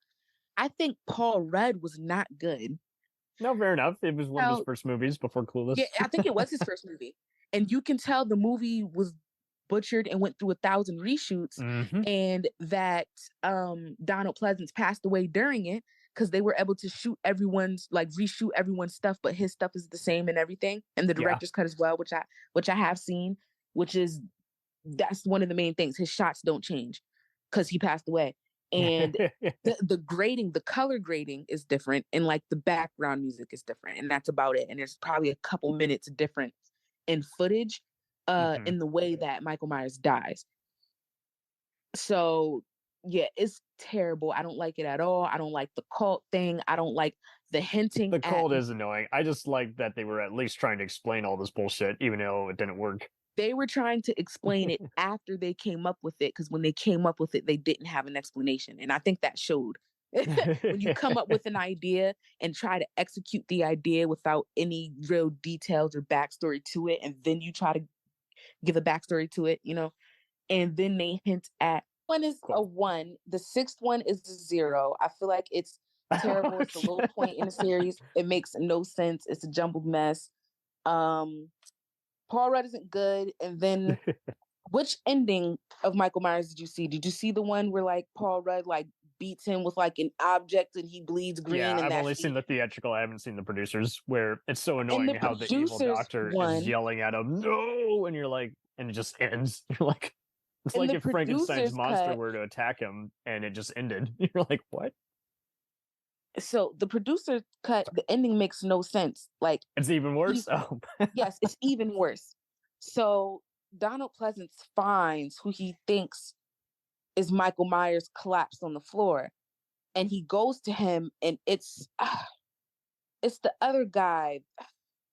I think Paul Rudd was not good.
No, fair enough. It was one of his first movies before Clueless.
Yeah, I think it was his first movie. And you can tell the movie was butchered and went through 1,000 reshoots, and that Donald Pleasance passed away during it because they were able to reshoot everyone's stuff, but his stuff is the same and everything, and the director's cut as well, which I have seen, that's one of the main things. His shots don't change because he passed away. And the grading, the color grading is different, and like the background music is different, and that's about it. And there's probably a couple minutes different in footage in the way that Michael Myers dies. So yeah, it's terrible. I don't like it at all. I don't like the cult thing. I don't like the hinting.
The cult is annoying. I just like that they were at least trying to explain all this bullshit, even though it didn't work.
They were trying to explain it after they came up with it, because when they came up with it, they didn't have an explanation. And I think that showed. When you come up with an idea and try to execute the idea without any real details or backstory to it, and then you try to give a backstory to it, and then they hint at one is a 1. The 6th one is a 0. I feel like it's terrible. It's a low point in the series. It makes no sense. It's a jumbled mess. Paul Rudd isn't good. And then which ending of Michael Myers did you see? Did you see the one where like Paul Rudd like beats him with like an object and he bleeds green?
Yeah,
and
I've only seen the theatrical. I haven't seen the producers, where it's so annoying how the evil doctor is yelling at him, no, and you're like, and it just ends. You're like, it's like if Frankenstein's monster were to attack him and it just ended. You're like, what?
So the producer cut, the ending makes no sense. Like,
it's even worse.
Yes, it's even worse. So Donald Pleasance finds who he thinks is Michael Myers collapsed on the floor, and he goes to him, and it's the other guy.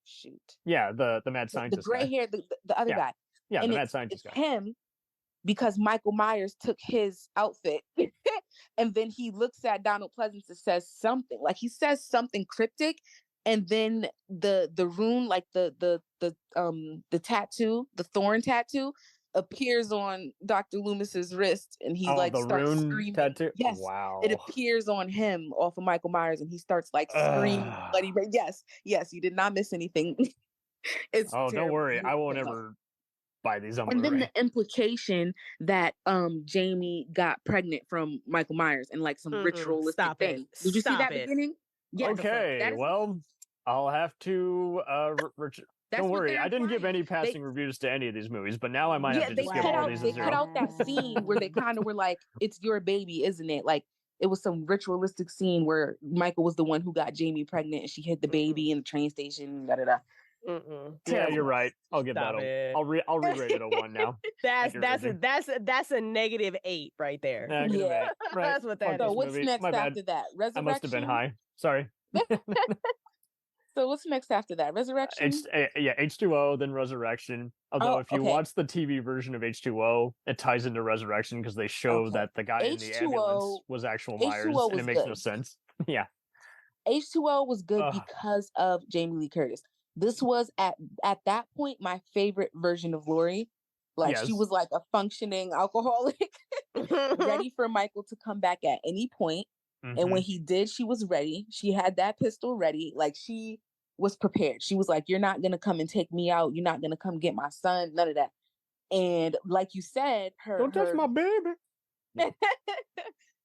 Shoot.
Yeah, the mad scientist.
The gray hair, the other guy.
Yeah,
and
the mad scientist
it's
guy.
him, because Michael Myers took his outfit, and then he looks at Donald Pleasance and says something. Like, he says something cryptic, and then the rune, like the tattoo, the thorn tattoo, appears on Dr. Loomis's wrist, and he like
the
starts
rune
screaming.
Tattoo?
Yes,
wow.
It appears on him off of Michael Myers, and he starts like screaming. Bloody. Yes, you did not miss anything. It's
terrible. Don't worry, I won't ever buy these on Blu-ray.
And then the implication that Jamie got pregnant from Michael Myers and like some ritualistic thing. Did you see that beginning?
Yes. Okay, well, I'll have to don't worry, I didn't give any passing reviews to any of these movies, but now I might have to just give all these a 0.
They cut out that scene where they kind of were like, it's your baby, isn't it? Like, it was some ritualistic scene where Michael was the one who got Jamie pregnant, and she hid the baby in the train station, da-da-da.
Yeah, you're right. I'll give that I'll re-rate it a 1 now.
That's a -8 right there.
Yeah, right.
That's what that is.
So what's next after that? Resurrection?
I must have been high. Sorry.
So what's next after that? Resurrection?
H2O, then Resurrection. Although if you
okay.
watch the TV version of H2O, it ties into Resurrection because they show that the guy in the ambulance was actual Myers,
H2O
and it makes no sense. Yeah.
H2O was good because of Jamie Lee Curtis. This was at that point my favorite version of Laurie. Like she was like a functioning alcoholic, ready for Michael to come back at any point. And when he did, she was ready. She had that pistol ready. Like she was prepared. She was like, "You're not gonna come and take me out. You're not gonna come get my son. None of that." And like you said,
don't touch my baby.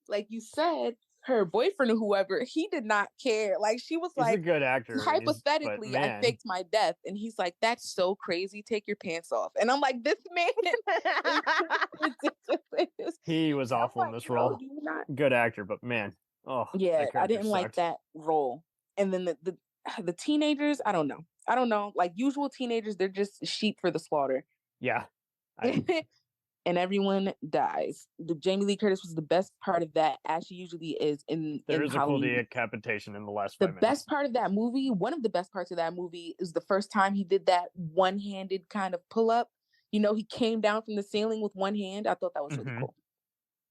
Like you said, her boyfriend or whoever, he did not care. Like she was
he's
like,
a good actor.
Hypothetically, I faked my death, and he's like, "That's so crazy. Take your pants off." And I'm like, this man is ridiculous.
He was awful in this role. Good actor, but man,
yeah, I didn't like that role. And then the teenagers, I don't know. Like usual teenagers, they're just sheep for the slaughter.
Yeah.
And everyone dies. The Jamie Lee Curtis was the best part of that, as she usually is in
There is a cool
Halloween.
decapitation in the last 5 minutes.
The best part of that movie, one of the best parts of that movie, is the first time he did that one-handed kind of pull-up. You know, he came down from the ceiling with one hand. I thought that was really cool.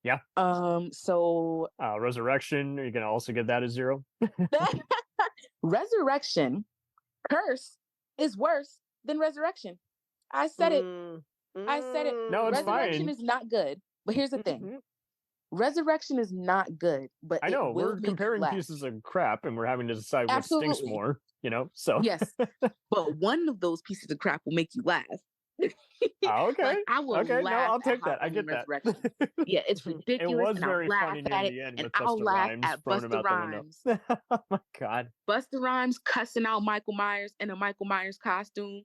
Yeah.
So
Resurrection, you're gonna also get that as 0.
Resurrection, Curse is worse than Resurrection. I said it. I said it.
No, it's
Resurrection
fine.
is not good. But here's the thing. Resurrection is not good, but
I know we're comparing pieces of crap and we're having to decide what stinks more, you know? So
yes. But one of those pieces of crap will make you laugh.
Okay.
Like, I will laugh.
No, I'll take that. I get that.
Yeah, it's ridiculous.
It was
and
very
I'll
funny
laugh
near
at
the end
and
with
I'll
Busta
laugh
Rhymes
at
throwing him
Busta
out the
Rhymes.
window. Oh my God.
Busta Rhymes cussing out Michael Myers in a Michael Myers costume.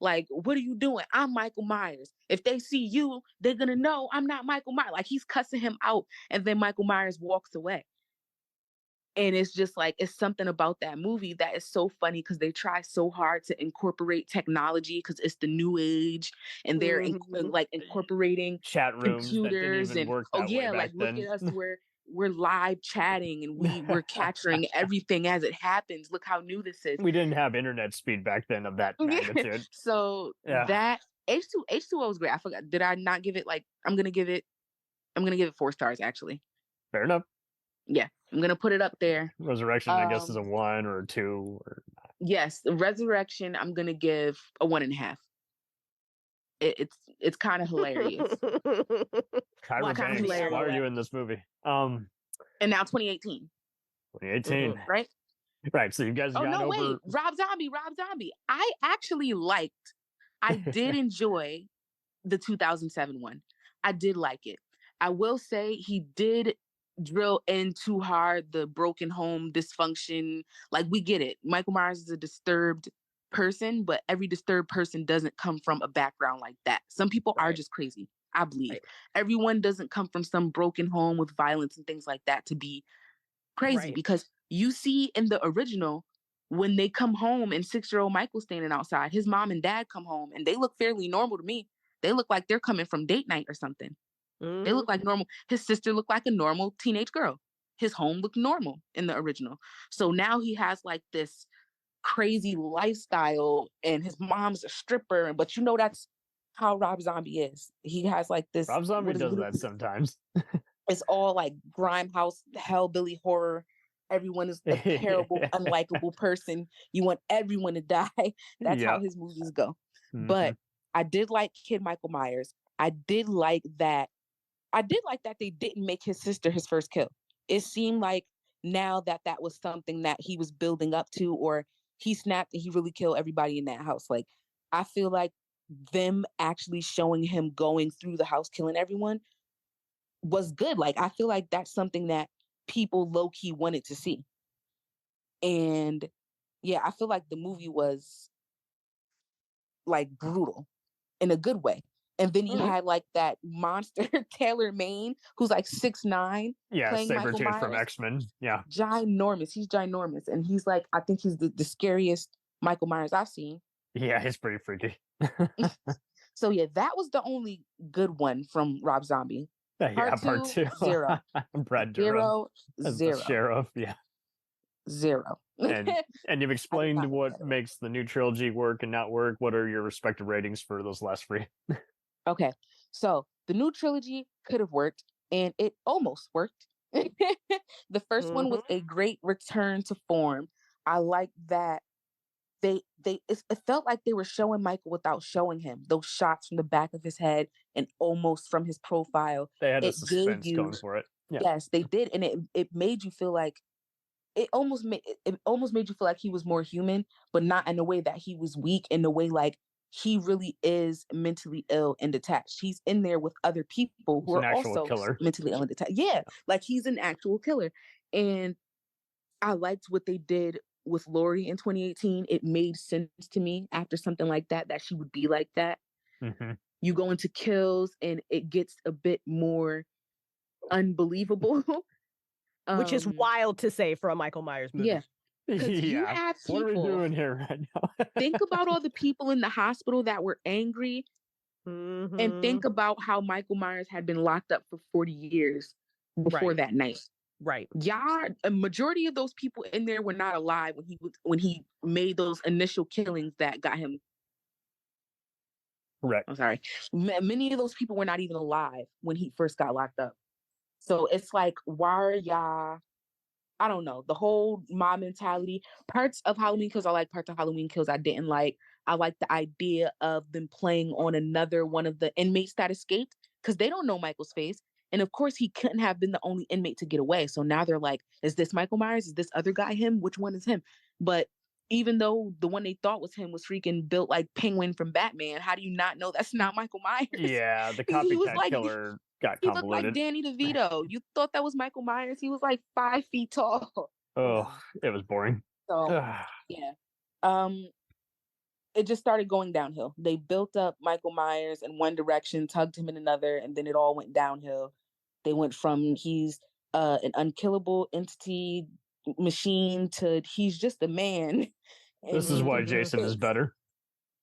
Like, what are you doing? I'm Michael Myers. If they see you, they're going to know I'm not Michael Myers. Like, he's cussing him out. And then Michael Myers walks away. And it's just like, it's something about that movie that is so funny because they try so hard to incorporate technology because it's the new age. And they're like incorporating
chat rooms
computers
that didn't even work that way back
like,
then.
look at us. We're live chatting and we're capturing everything as it happens. Look how new this is.
We didn't have internet speed back then of that magnitude.
So that H2O was great. I forgot. Did I not give it I'm gonna give it 4 stars actually.
Fair enough.
Yeah. I'm gonna put it up there.
Resurrection, I guess, is a 1 or a 2 or
yes, Resurrection, I'm gonna give a 1.5. It's kind of hilarious.
Tyra Banks, why are you in this movie?
And now 2018.
2018.
Right?
Right. So you guys got over...
wait. Rob Zombie. I did enjoy the 2007 one. I did like it. I will say he did drill in too hard the broken home dysfunction. Like, we get it. Michael Myers is a disturbed person, but every disturbed person doesn't come from a background like that. Some people are just crazy. I believe everyone doesn't come from some broken home with violence and things like that to be crazy, because you see in the original, when they come home and 6-year-old Michael standing outside, his mom and dad come home and they look fairly normal to me. They look like they're coming from date night or something. They look like normal. His sister looked like a normal teenage girl. His home looked normal in the original. So now he has like this crazy lifestyle and his mom's a stripper, but you know that's how Rob Zombie is. He has like this.
Rob Zombie does that sometimes.
It's all like Grimehouse, hellbilly horror. Everyone is a terrible, unlikable person. You want everyone to die. That's how his movies go. But I did like Kid Michael Myers. I did like that they didn't make his sister his first kill. It seemed like now that was something that he was building up to, or he snapped and he really killed everybody in that house. Like, I feel like them actually showing him going through the house killing everyone was good. Like, I feel like that's something that people low-key wanted to see. And yeah, I feel like the movie was like brutal in a good way. And then he had like that monster Taylor Maine, who's like 6'9".
Yeah,
playing Michael
Sabretooth from
Myers.
X-Men. Yeah.
Ginormous. He's ginormous. And he's like, I think he's the scariest Michael Myers I've seen.
Yeah, he's pretty freaky.
So yeah, that was the only good one from Rob Zombie.
Part two.
0.
Brad Dourif.
0.
The sheriff. Yeah.
0.
And you've explained what makes the new trilogy work and not work. What are your respective ratings for those last three?
Okay, so the new trilogy could have worked, and it almost worked. The first one was a great return to form. I like that it felt like they were showing Michael without showing him. Those shots from the back of his head and almost from his profile.
They had a suspense going for it. Yeah.
Yes, they did, and it made you feel like it almost made you feel like he was more human, but not in a way that he was weak. In a way like he really is mentally ill and detached. He's in there with other people who are also mentally ill and detached. Yeah, like he's an actual killer. And I liked what they did with Lori in 2018. It made sense to me after something like that she would be like that.
Mm-hmm.
You go into kills and it gets a bit more unbelievable.
Which is wild to say for a Michael Myers movie.
Yeah. You have people,
what are we doing here right now?
Think about all the people in the hospital that were angry, and think about how Michael Myers had been locked up for 40 years before that night.
Right.
A majority of those people in there were not alive when he made those initial killings that got him.
Correct.
I'm sorry. Many of those people were not even alive when he first got locked up. So it's like, why are y'all? I don't know. The whole mob mentality. Parts of Halloween Kills I like. Parts of Halloween Kills I didn't like. I like the idea of them playing on another one of the inmates that escaped, because they don't know Michael's face. And of course, he couldn't have been the only inmate to get away. So now they're like, is this Michael Myers? Is this other guy him? Which one is him? But even though the one they thought was him was freaking built like Penguin from Batman, how do you not know that's not Michael Myers?
Yeah, the copycat killer got convoluted.
He looked like Danny DeVito. You thought that was Michael Myers? He was like 5 feet tall.
Oh, it was boring.
So yeah. It just started going downhill. They built up Michael Myers in one direction, tugged him in another, and then it all went downhill. They went from he's an unkillable entity machine to he's just a man.
This is why Jason is better.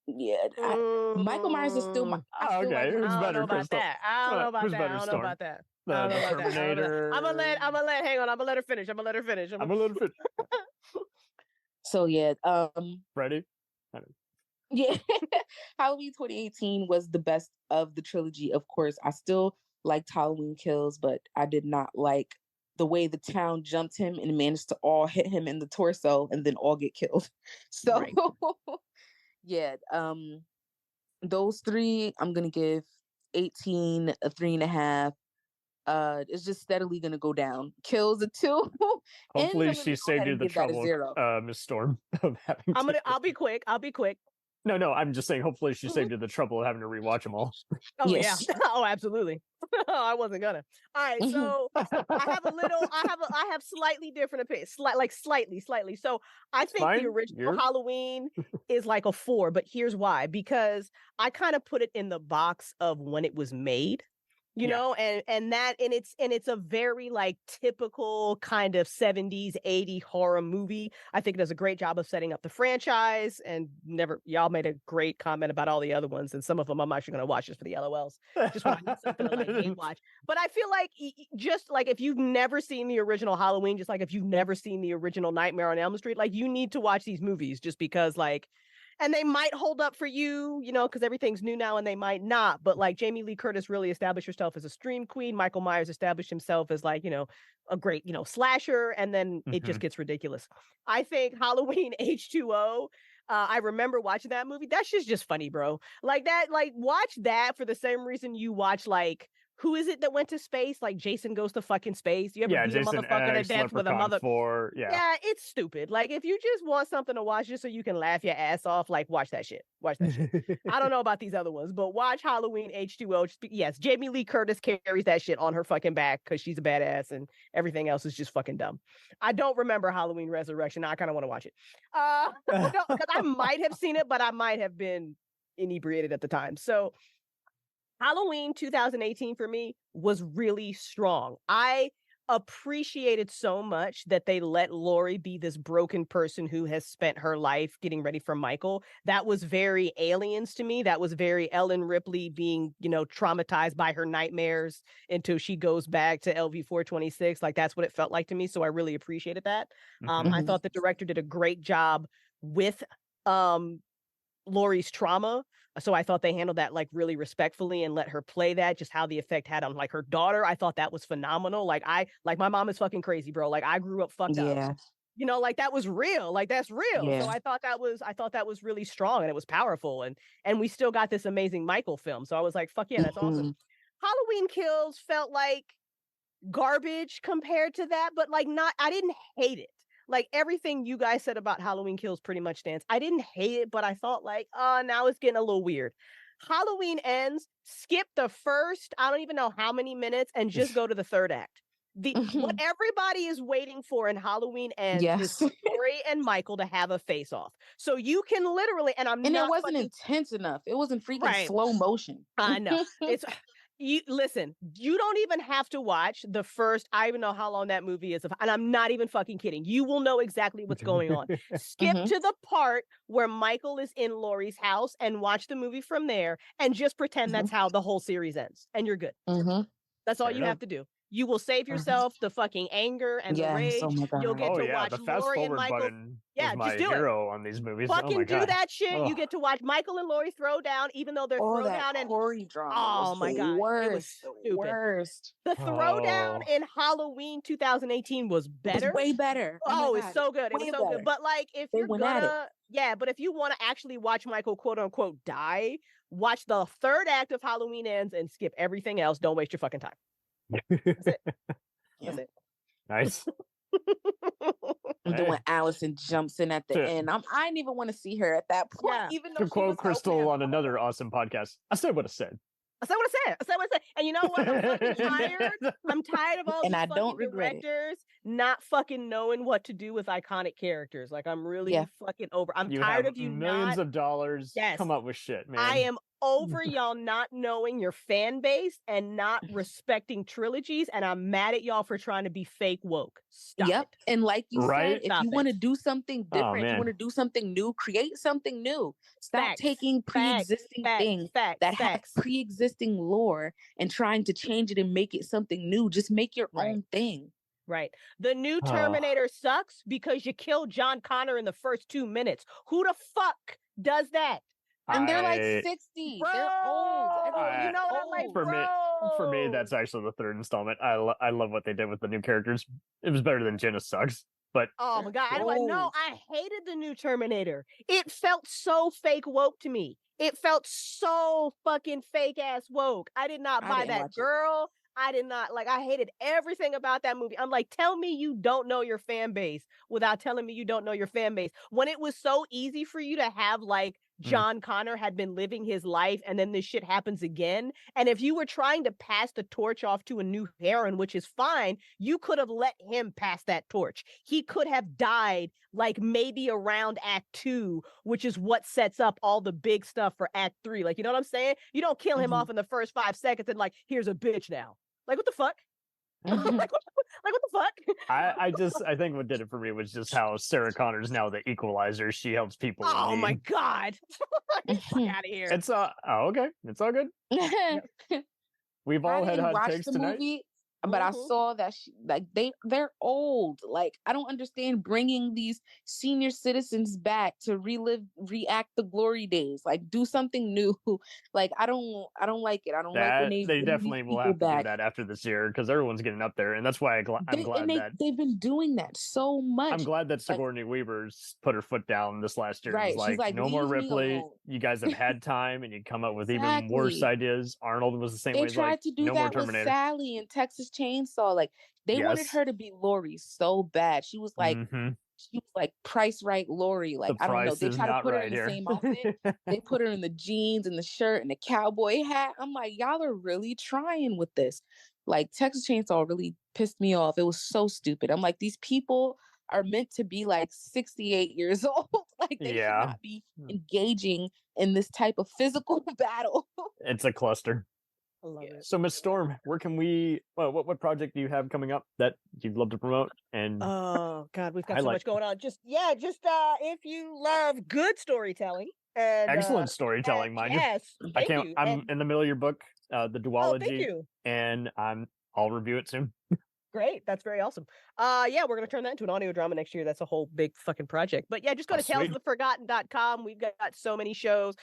Yeah, Michael Myers is still my.
Okay, who's better?
I don't know about that. I don't know about that.
The Terminator.
I'm gonna let. Hang on. I'm gonna let her finish.
So yeah.
Ready?
Yeah, Halloween 2018 was the best of the trilogy. Of course, I still liked Halloween Kills, but I did not like the way the town jumped him and managed to all hit him in the torso and then all get killed. So, right. Yeah, those three, I'm gonna give 18 a 3.5. It's just steadily gonna go down. Kills a 2.
Hopefully, she saved you the trouble, Miss Storm, of having.
I'll be quick.
No, I'm just saying. Hopefully, she saved you the trouble of having to rewatch them all.
Oh yes. Yeah. Oh, absolutely. I wasn't gonna. All right, so I have slightly different opinions. Slightly. So I think the original Halloween is like a 4, but here's why. Because I kind of put it in the box of when it was made. You know, and it's a very like typical kind of 70s, 80s horror movie. I think it does a great job of setting up the franchise, and y'all made a great comment about all the other ones, and some of them I'm actually going to watch just for the LOLs, just when I need something to like watch. But I feel like just like if you've never seen the original Halloween, just like if you've never seen the original Nightmare on Elm Street, like you need to watch these movies just because like. And they might hold up for you, you know, because everything's new now, and they might not. But like Jamie Lee Curtis really established herself as a scream queen. Michael Myers established himself as like, you know, a great, you know, slasher. And then it just gets ridiculous. I think Halloween H2O. I remember watching that movie. That shit's just funny, bro. Like that, like watch that for the same reason you watch like. Who is it that went to space? Like Jason Goes to fucking space. You ever beat
Jason
a motherfucker to death with a mother?
4,
yeah, it's stupid. Like if you just want something to watch just so you can laugh your ass off, like watch that shit. I don't know about these other ones, but watch Halloween H2O. Yes, Jamie Lee Curtis carries that shit on her fucking back because she's a badass, and everything else is just fucking dumb. I don't remember Halloween Resurrection. I kind of want to watch it. Because I might have seen it, but I might have been inebriated at the time. So. Halloween 2018 for me was really strong. I appreciated so much that they let Lori be this broken person who has spent her life getting ready for Michael. That was very Aliens to me. That was very Ellen Ripley being, traumatized by her nightmares until she goes back to LV-426. Like, that's what it felt like to me. So I really appreciated that. I thought the director did a great job with Lori's trauma. So I thought they handled that like really respectfully and let her play that, just how the effect had on like her daughter. I thought that was phenomenal. Like my mom is fucking crazy, bro. Like I grew up fucked up. Like that was real. Like that's real.
Yeah.
So I thought that was really strong and it was powerful. And we still got this amazing Michael film. So I was like, fuck yeah, that's awesome. Halloween Kills felt like garbage compared to that, but like I didn't hate it. Like everything you guys said about Halloween Kills pretty much stands. I didn't hate it, but I thought like, now it's getting a little weird. Halloween Ends, skip the first, I don't even know how many minutes, and just go to the third act. What everybody is waiting for in Halloween Ends is Lori and Michael to have a face-off. So you can literally, and it
wasn't intense enough. It wasn't freaking slow motion.
I know. Listen, you don't even have to watch the first, I even know how long that movie is, and I'm not even fucking kidding. You will know exactly what's going on. Skip to the part where Michael is in Lori's house and watch the movie from there and just pretend that's how the whole series ends. And you're good. That's all you have to do. You will save yourself the fucking anger and the rage. You'll get to watch
the fast
Lori and
forward
Michael.
button
Yeah,
is my
just do
hero on these movies.
Fucking do that shit. You get to watch Michael and Lori throw down, even though they're throw down and
Corey drama.
Oh my god, it was stupid.
Worst.
The throwdown in Halloween 2018 was better.
It was way better.
Oh, it's so good. It was so good. But like, if
they
you're gonna, but if you want to actually watch Michael quote unquote die, watch the third act of Halloween Ends and skip everything else. Don't waste your fucking time. That's it. That's it.
Nice.
And then when Allison jumps in at the end, I didn't even want to see her at that point.
Yeah.
Even though
to quote Crystal on another awesome podcast, I said what I said.
I said what I said. And you know what? I'm fucking tired. I'm tired of all these fucking directors not fucking knowing what to do with iconic characters. Like I'm really fucking over. I'm tired of you
millions of dollars. Come up with shit, man.
I am over y'all not knowing your fan base and not respecting trilogies, and I'm mad at y'all for trying to be fake woke. Stop it.
And like you said, if
Stop
you want to do something different, you want to do something new, create something new. Stop taking pre-existing things that have pre-existing lore and trying to change it and make it something new. Just make your own thing.
Right. The new Terminator sucks because you killed John Connor in the first 2 minutes. Who the fuck does that?
And they're like 60.
Bro,
they're old.
You know what I'm like,
for me, that's actually the third installment. I love what they did with the new characters. It was better than Jenna Sucks. But
oh my god, I hated the new Terminator. It felt so fake woke to me. It felt so fucking fake ass woke. I did not buy that girl. I did not I hated everything about that movie. I'm like, tell me you don't know your fan base without telling me you don't know your fan base. When it was so easy for you to have like John Connor had been living his life and then this shit happens again. And if you were trying to pass the torch off to a new heron, which is fine, you could have let him pass that torch. He could have died like maybe around Act 2, which is what sets up all the big stuff for Act 3. Like, you know what I'm saying? You don't kill him off in the first 5 seconds and like, here's a bitch now. Like, what the fuck? Like, what the fuck?
I think what did it for me was just how Sarah Connor's now the equalizer. She helps people.
Oh my god! Get the fuck out of here.
It's okay. It's all good. We've all had hot takes tonight.
Movie, but I saw that they're old. Like I don't understand bringing these senior citizens back to reenact the glory days. Like do something new. Like I don't like it. I don't like when
they definitely will have to do that after this year because everyone's getting up there, and that's why I'm glad that
they've been doing that so much.
I'm glad that Sigourney Weaver's put her foot down this last year.
Right,
She's like, no more Ripley. You guys have had time, and you come up with even worse ideas. Arnold was the same way.
They tried to do
no
that
more Terminator.
with Sally in Texas Chainsaw. Like they wanted her to be Lori so bad. She was like, Price Right Lori. Like I don't know. They tried to put her in the same outfit. They put her in the jeans and the shirt and the cowboy hat. I'm like, y'all are really trying with this. Like Texas Chainsaw really pissed me off. It was so stupid. I'm like, these people are meant to be like 68 years old. Like they should not be engaging in this type of physical battle.
It's a cluster.
I love it.
So, Miss Storm, where can we? What project do you have coming up that you'd love to promote? And
oh God, we've got so much going on. Just if you love good storytelling and
excellent storytelling, mind you.
Yes, thank you.
I'm in the middle of your book, the duology,
thank you.
And I'll review it soon.
Great. That's very awesome. We're going to turn that into an audio drama next year. That's a whole big fucking project. But yeah, just go to talesoftheforgotten.com. We've got so many shows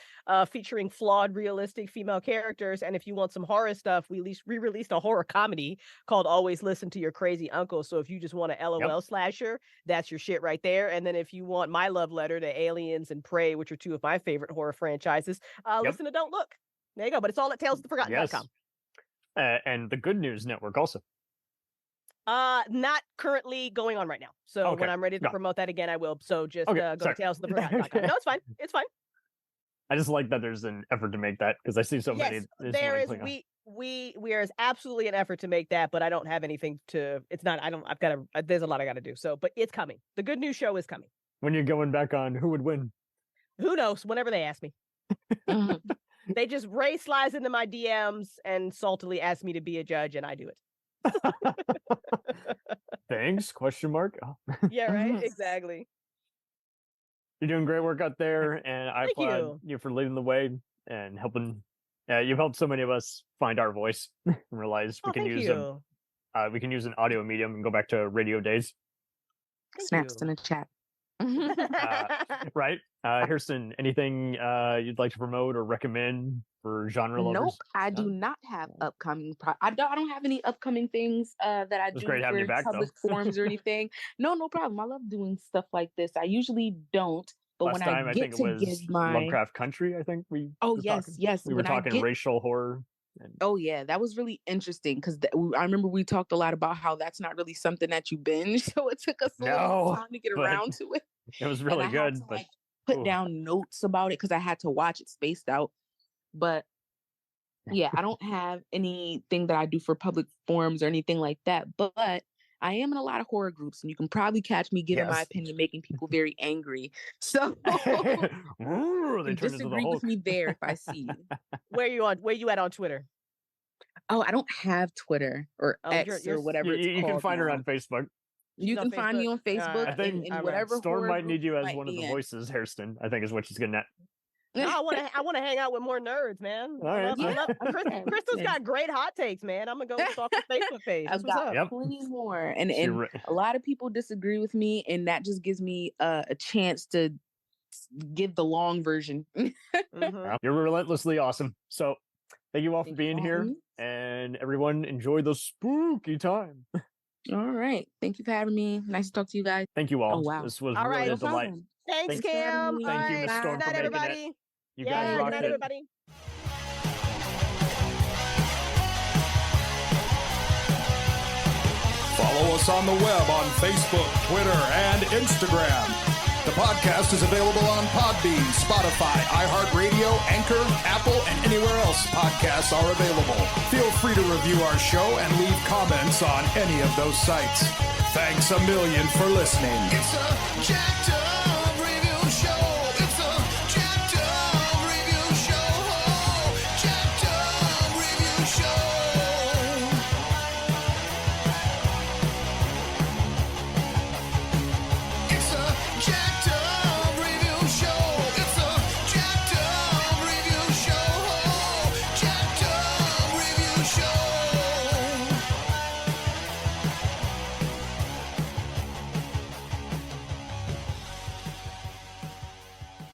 featuring flawed, realistic female characters. And if you want some horror stuff, we re-released a horror comedy called Always Listen to Your Crazy Uncle. So if you just want a LOL slasher, that's your shit right there. And then if you want my love letter to Aliens and Prey, which are two of my favorite horror franchises, listen to Don't Look. There you go. But it's all at talesoftheforgotten.com.
And the Good News Network also.
Not currently going on right now. So when I'm ready to promote that again, I will. So just go to talesoftheforgotten.com. No, it's fine. It's fine.
I just like that there's an effort to make that because I see so many.
There is. We is absolutely an effort to make that, but I don't have anything to. It's not. I've got to. There's a lot I got to do. So, but it's coming. The Good News Show is coming.
When you're going back on, who would win?
Who knows? Whenever they ask me. They just Ray slides into my DMs and saltily ask me to be a judge, and I do it.
Thanks? Question mark. Oh.
Yeah, right. Exactly.
You're doing great work out there, and I applaud you for leading the way and helping. You've helped so many of us find our voice and realize we can use them. We can use an audio medium and go back to radio days.
Snaps in the chat.
Right, Hairston, anything you'd like to promote or recommend for genre lovers?
Nope, I do not have upcoming. I don't have any upcoming things that I do for public forums or anything. No problem. I love doing stuff like this. I usually don't, but
Last
when
time,
I get to give my
Lovecraft Country, I think we.
Yes.
We were talking racial horror.
Oh yeah, that was really interesting because I remember we talked a lot about how that's not really something that you binge, so it took us a little time to get around to it.
It was really good, but
put down notes about it because I had to watch it spaced out. But yeah, I don't have anything that I do for public forums or anything like that. But I am in a lot of horror groups, and you can probably catch me giving my opinion, making people very angry. So
they
disagree with me there if I see you.
Where you at on Twitter?
Oh, I don't have Twitter or X or whatever it's called.
You can find her on Facebook.
You can find me on Facebook.
I think
in whatever
Storm might need you as one of the voices, Hairston. I think is what she's getting at.
No, I want to hang out with more nerds, man.
All right.
Crystal's got great hot takes, man. I'm gonna go stalk her Facebook page.
I've got plenty more, and a lot of people disagree with me, and that just gives me a chance to give the long version.
You're relentlessly awesome. So thank you all for being here, and everyone enjoy the spooky time.
All right, thank you for having me. Nice to talk to you guys.
Thank you all.
Oh, wow.
This was really a delight.
Thanks, Cam.
Thank you, Miss Storm,
good night,
for making
everybody.
it. You guys rocked
good night,
it.
everybody.
Follow us on the web on Facebook, Twitter, and Instagram. The podcast is available on Podbean, Spotify, iHeartRadio, Anchor, Apple, and anywhere else podcasts are available. Feel free to review our show and leave comments on any of those sites. Thanks a million for listening.
It's a jacked up